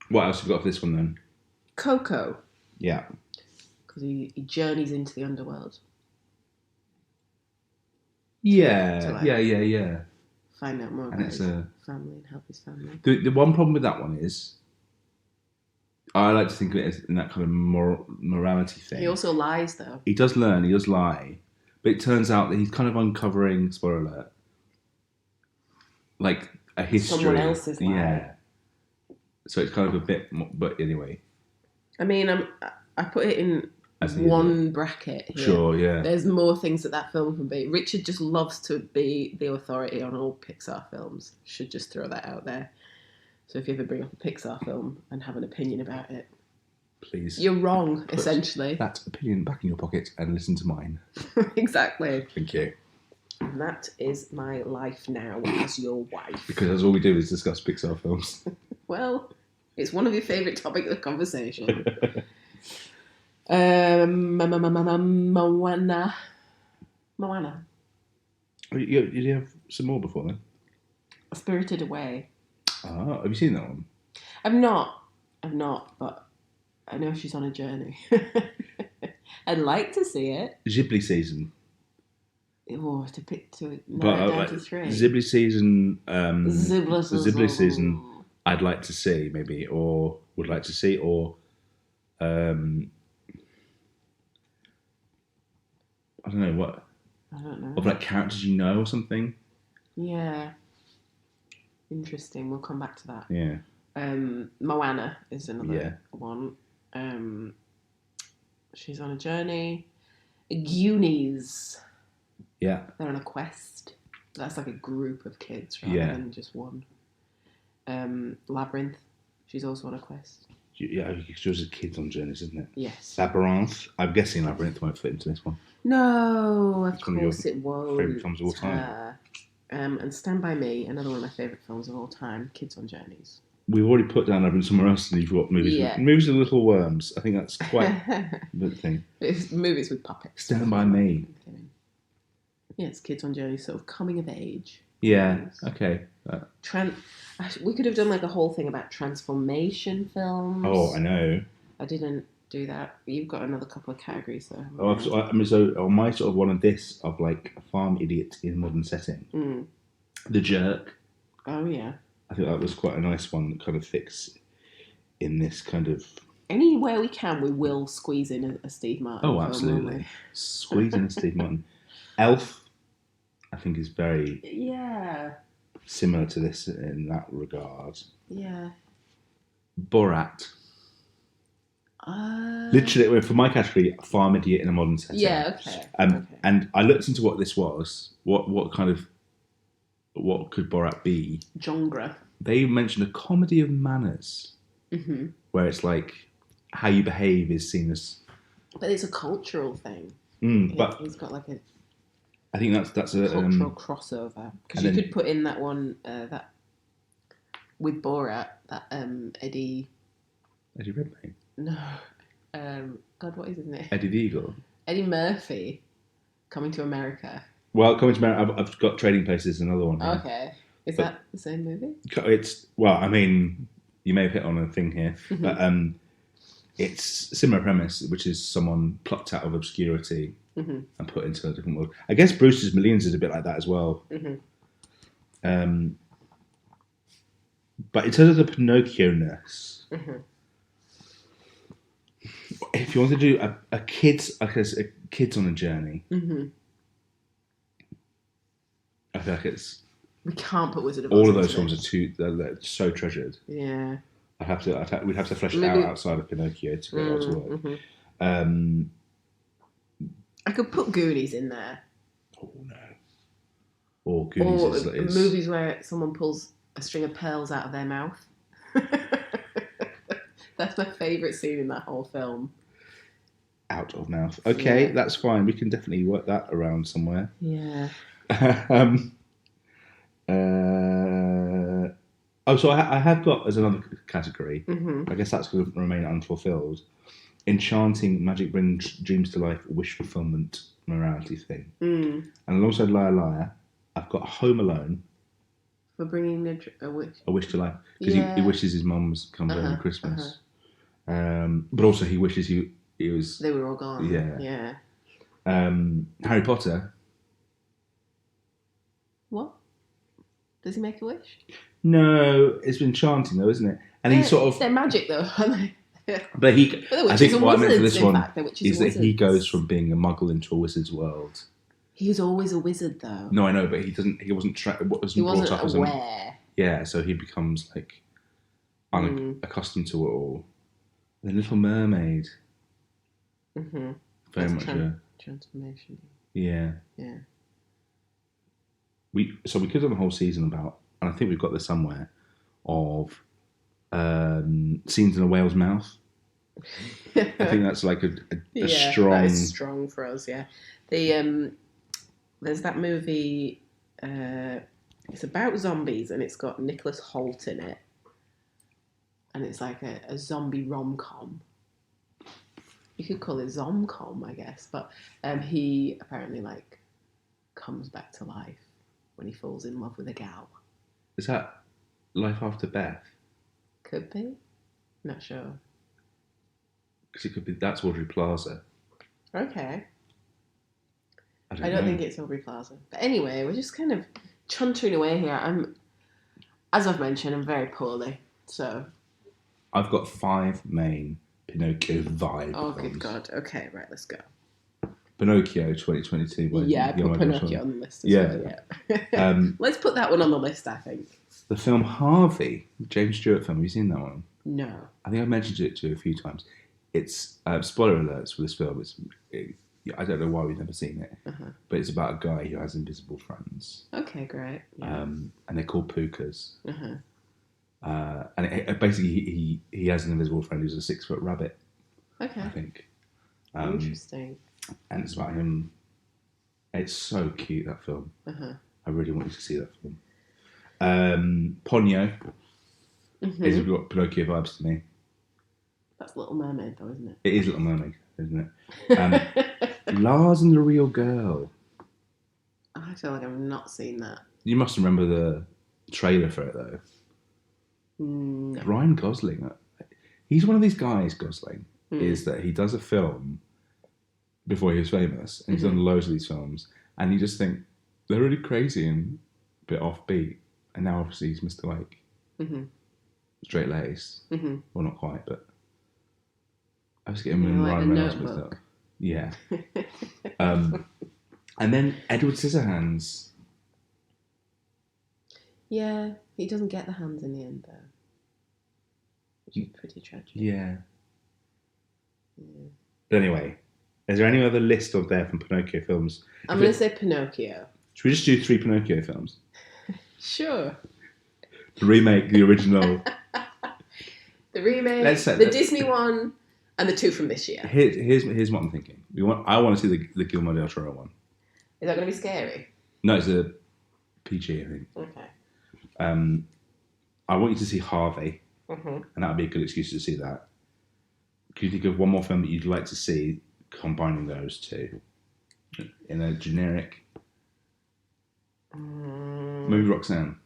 What else have you got for this one then?
Coco.
Yeah.
Because he journeys into the underworld.
Yeah, yeah.
Find out more about his family and help his family.
The one problem with that one is, I like to think of it as in that kind of morality thing.
He also lies, though.
He does learn, he does lie, but it turns out that he's kind of uncovering, spoiler alert, like a history.
Someone else's lie.
Yeah. So it's kind of a bit, but anyway.
I mean, I put it in one bracket here.
Sure, yeah.
There's more things that film can be. Richard just loves to be the authority on all Pixar films. Should just throw that out there. So if you ever bring up a Pixar film and have an opinion about it,
please.
You're wrong, essentially.
That opinion back in your pocket and listen to mine.
Exactly.
Thank you.
And that is my life now as your wife.
Because that's all we do is discuss Pixar films.
Well, it's one of your favourite topics of conversation. Moana.
You have some more before then?
Spirited Away.
Ah, have you seen that one?
I've not, but I know she's on a journey. I'd like to see it.
Ghibli season.
Oh, to narrow down to three.
Ghibli season.
Ghibli
season. I'd like to see maybe, or would like to see, or I don't know what.
I don't know.
Of like characters you know or something.
Yeah. Interesting. We'll come back to that.
Yeah.
Moana is another one. She's on a journey. Goonies.
Yeah.
They're on a quest. That's like a group of kids rather than just one. Labyrinth. She's also on a quest.
Yeah, she was a kid on journeys, isn't it?
Yes.
Labyrinth. I'm guessing Labyrinth won't fit into this one.
No, of course it won't.
Favourite films of all time.
And Stand By Me, another one of my favourite films of all time. Kids on Journeys.
We've already put down Labyrinth somewhere else, and you've got movies.
Yeah.
Movies with little worms. I think that's quite a good thing.
It's movies with puppets.
Stand By Me.
Yeah, it's Kids on Journeys, sort of coming of age.
Yeah. Okay.
We could have done like a whole thing about transformation films.
Oh, I know.
I didn't do that. You've got another couple of categories though.
Oh, so on my sort of one of this of like a farm idiot in a modern setting. The Jerk.
Oh yeah.
I think that was quite a nice one that kind of fits in this kind of.
Anywhere we can, we will squeeze in a Steve Martin.
Oh, absolutely. Squeeze in a Steve Martin. Elf, I think, is very similar to this in that regard.
Yeah.
Borat. Literally, for my category, farm idiot in a modern setting.
Yeah, okay.
And I looked into what this was. What could Borat be?
Genre.
They mentioned a comedy of manners, where it's like how you behave is seen as.
But it's a cultural thing.
But
he's got like a.
I think that's a
cultural crossover, because you could put in that one that with Borat, that Eddie
Redmayne.
No, God, what is his name?
Eddie the Eagle.
Eddie Murphy, Coming to America.
Well, Coming to America, I've got Trading Places, another one. Here.
Okay, is that the same movie?
It's I mean, you may have hit on a thing here, but it's a similar premise, which is someone plucked out of obscurity and put into a different world. I guess Brewster's Millions is a bit like that as well. But in terms of the Pinocchio-ness, If you want to do a kids, a kids on a journey,
Mm-hmm.
I feel like it's
We can't put Wizard of Oz
all of those
into
films
this.
they're so treasured.
Yeah.
We'd have to flesh it
Maybe-
out outside of Pinocchio to get it all to work.
Mm-hmm.
Um,
I could put Goonies in there.
oh no. Or Goonies
Or
is
movies where someone pulls a string of pearls out of their mouth. That's my favourite scene in that whole film.
out of mouth. Okay,
Yeah.
that's fine. We can definitely work that around somewhere.
Yeah.
So I have got as another category.
Mm-hmm.
I guess that's going to remain unfulfilled. Enchanting magic brings dreams to life, wish fulfillment, morality thing.
Mm.
And alongside Liar Liar, I've got Home Alone,
For bringing a wish.
a wish to life, because
Yeah.
he wishes his mum's come home at Christmas. But also he wishes he was.
They were all gone.
Yeah.
Yeah.
Harry Potter.
What? Does he make a wish?
No, it's enchanting though, isn't it? And he sort of.
They're magic though, aren't they?
But he.
They're
I think
witches and
what I meant for
wizards,
this
in
one
fact. They're witches
is
and
that he
wizards.
goes from being a muggle into a wizard's world.
He was always a wizard though.
No, I know, but he doesn't. He wasn't.
He wasn't
brought up as
aware.
yeah, so he becomes like unaccustomed to it all. The Little Mermaid.
Mm-hmm.
Very
That's
much
transformation.
yeah.
Yeah.
We could have done a whole season about, and I think we've got this somewhere, of scenes in a whale's mouth. I think that's like a strong.
That is strong for us. Yeah. The there's that movie. It's about zombies and it's got Nicholas Hoult in it, and it's like a zombie rom-com. You could call it zomcom, I guess, but he apparently like comes back to life when he falls in love with a gal.
Is that Life After Beth?
Could be. Not sure.
Because it could be. That's Audrey Plaza.
Okay.
I
I don't think it's Aubrey Plaza. But anyway, we're just kind of chuntering away here. As I've mentioned, I'm very poorly. So.
I've got 5 main Pinocchio vibe.
Oh,
films.
good God. Okay, right, let's go.
Pinocchio 2022.
Yeah, I put Pinocchio on the list as well. Yeah. Let's put that one on the list, I think.
The film Harvey, the James Stewart film. Have you seen that one?
No.
I think I've mentioned it to you a few times. It's spoiler alerts for this film. I don't know why we've never seen it, but it's about a guy who has invisible friends.
Okay, great. Yeah.
And they're called pukas. And basically, he has an invisible friend who's a 6-foot rabbit.
Okay.
I think.
Interesting.
And it's about him. It's so cute, that film. I really want you to see that film. Ponyo has got Pinocchio vibes to me.
That's Little Mermaid, though, isn't it?
It is Little Mermaid, isn't it? Lars and the Real Girl.
I feel like I've not seen that.
You must remember the trailer for it, though.
No.
Ryan Gosling. He's one of these guys, Gosling, is that he does a film before he was famous, and he's done loads of these films, and you just think they're really crazy and a bit offbeat. And now, obviously, he's Mr. Like straight lace. Well, not quite, but I was getting him
like
Ryan
The
Reynolds mixed up. Yeah. And then Edward Scissorhands.
Yeah, he doesn't get the hands in the end, though. Which is pretty tragic.
Yeah. But anyway, is there any other list of there from Pinocchio films?
I'm going to say Pinocchio.
Should we just do 3 Pinocchio films?
Sure.
To remake the original.
The remake,
Let's say
the
that-
Disney one, and the 2 from this year.
Here's what I'm thinking. I want to see the Guillermo del Toro one.
Is that going to be scary?
No, it's a PG, I think.
Okay.
I want you to see Harvey, and that would be a good excuse to see that. Can you think of one more film that you'd like to see combining those two in a generic? Maybe Roxanne.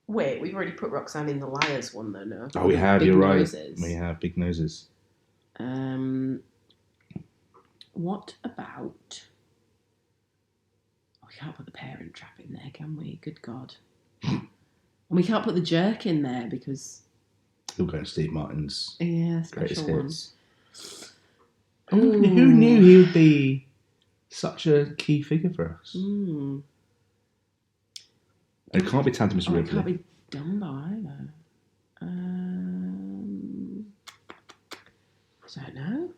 Wait, we've already put Roxanne in the Liars one, though, no?
Oh, we have.
Big
You're
Noses.
right. We have Big Noses.
What about... Oh, we can't put the Parent Trap in there, can we? Good God. And we can't put the Jerk in there because...
Still going to Steve Martin's
Yeah,
greatest
special one.
hits. Who knew he would be such a key figure for us?
Mm.
It can't be Tantalus
It
Ripley.
can't be Dumbo either. I don't know.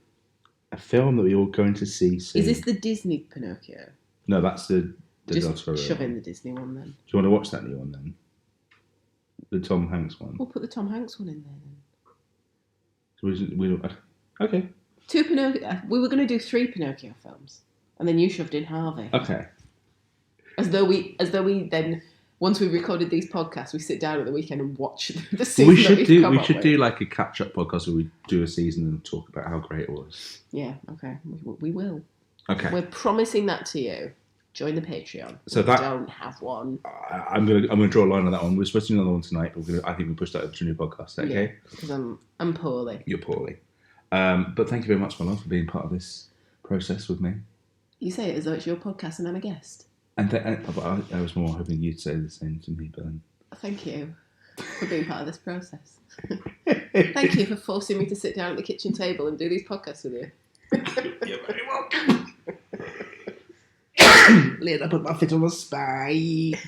A film that we all going to see soon.
Is this the Disney Pinocchio?
No, that's the
Just
Del Toro
shove in
one.
the Disney one then.
Do you want to watch that new one then? The Tom Hanks one.
We'll put the Tom Hanks one in there then.
Okay.
2 Pinocchio. We were going to do 3 Pinocchio films, and then you shoved in Harvey.
Okay.
As though we then, once we recorded these podcasts, we sit down at the weekend and watch the season.
We should do like a catch-up podcast where we do a season and talk about how great it was.
Yeah. Okay. We will.
Okay.
We're promising that to you. Join the Patreon.
So
we don't have one.
I'm gonna draw a line on that one. We're supposed to do another one tonight, but I think we pushed that over to a new podcast. Okay.
Yeah, because I'm poorly.
You're poorly. But thank you very much, my love, for being part of this process with me.
You say it as though it's your podcast and I'm a guest.
And I was more hoping you'd say the same to me, but then...
Thank you for being part of this process. Thank you for forcing me to sit down at the kitchen table and do these podcasts with you.
You're very welcome. Let put my foot on the spike.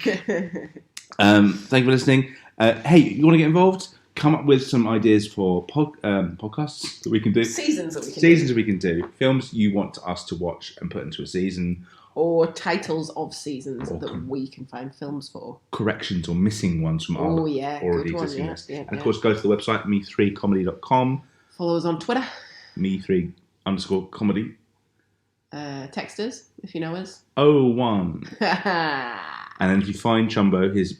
Thank you for listening. Hey, you want to get involved? Come up with some ideas for podcasts that we can do.
Seasons that we can do.
Films you want us to watch and put into a season.
Or titles of seasons that we can find films for.
Corrections or missing ones from our already existing list.
Yeah,
and of course, go to the website, me3comedy.com.
Follow us on Twitter.
me3_comedy.
Text us if you know us.
01. And then if you find Chumbo, his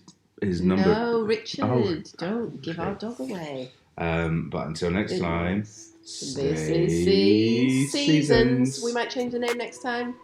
number.
No, Richard, don't give our dog away.
But until next time,
This is Seasons. We might change the name next time.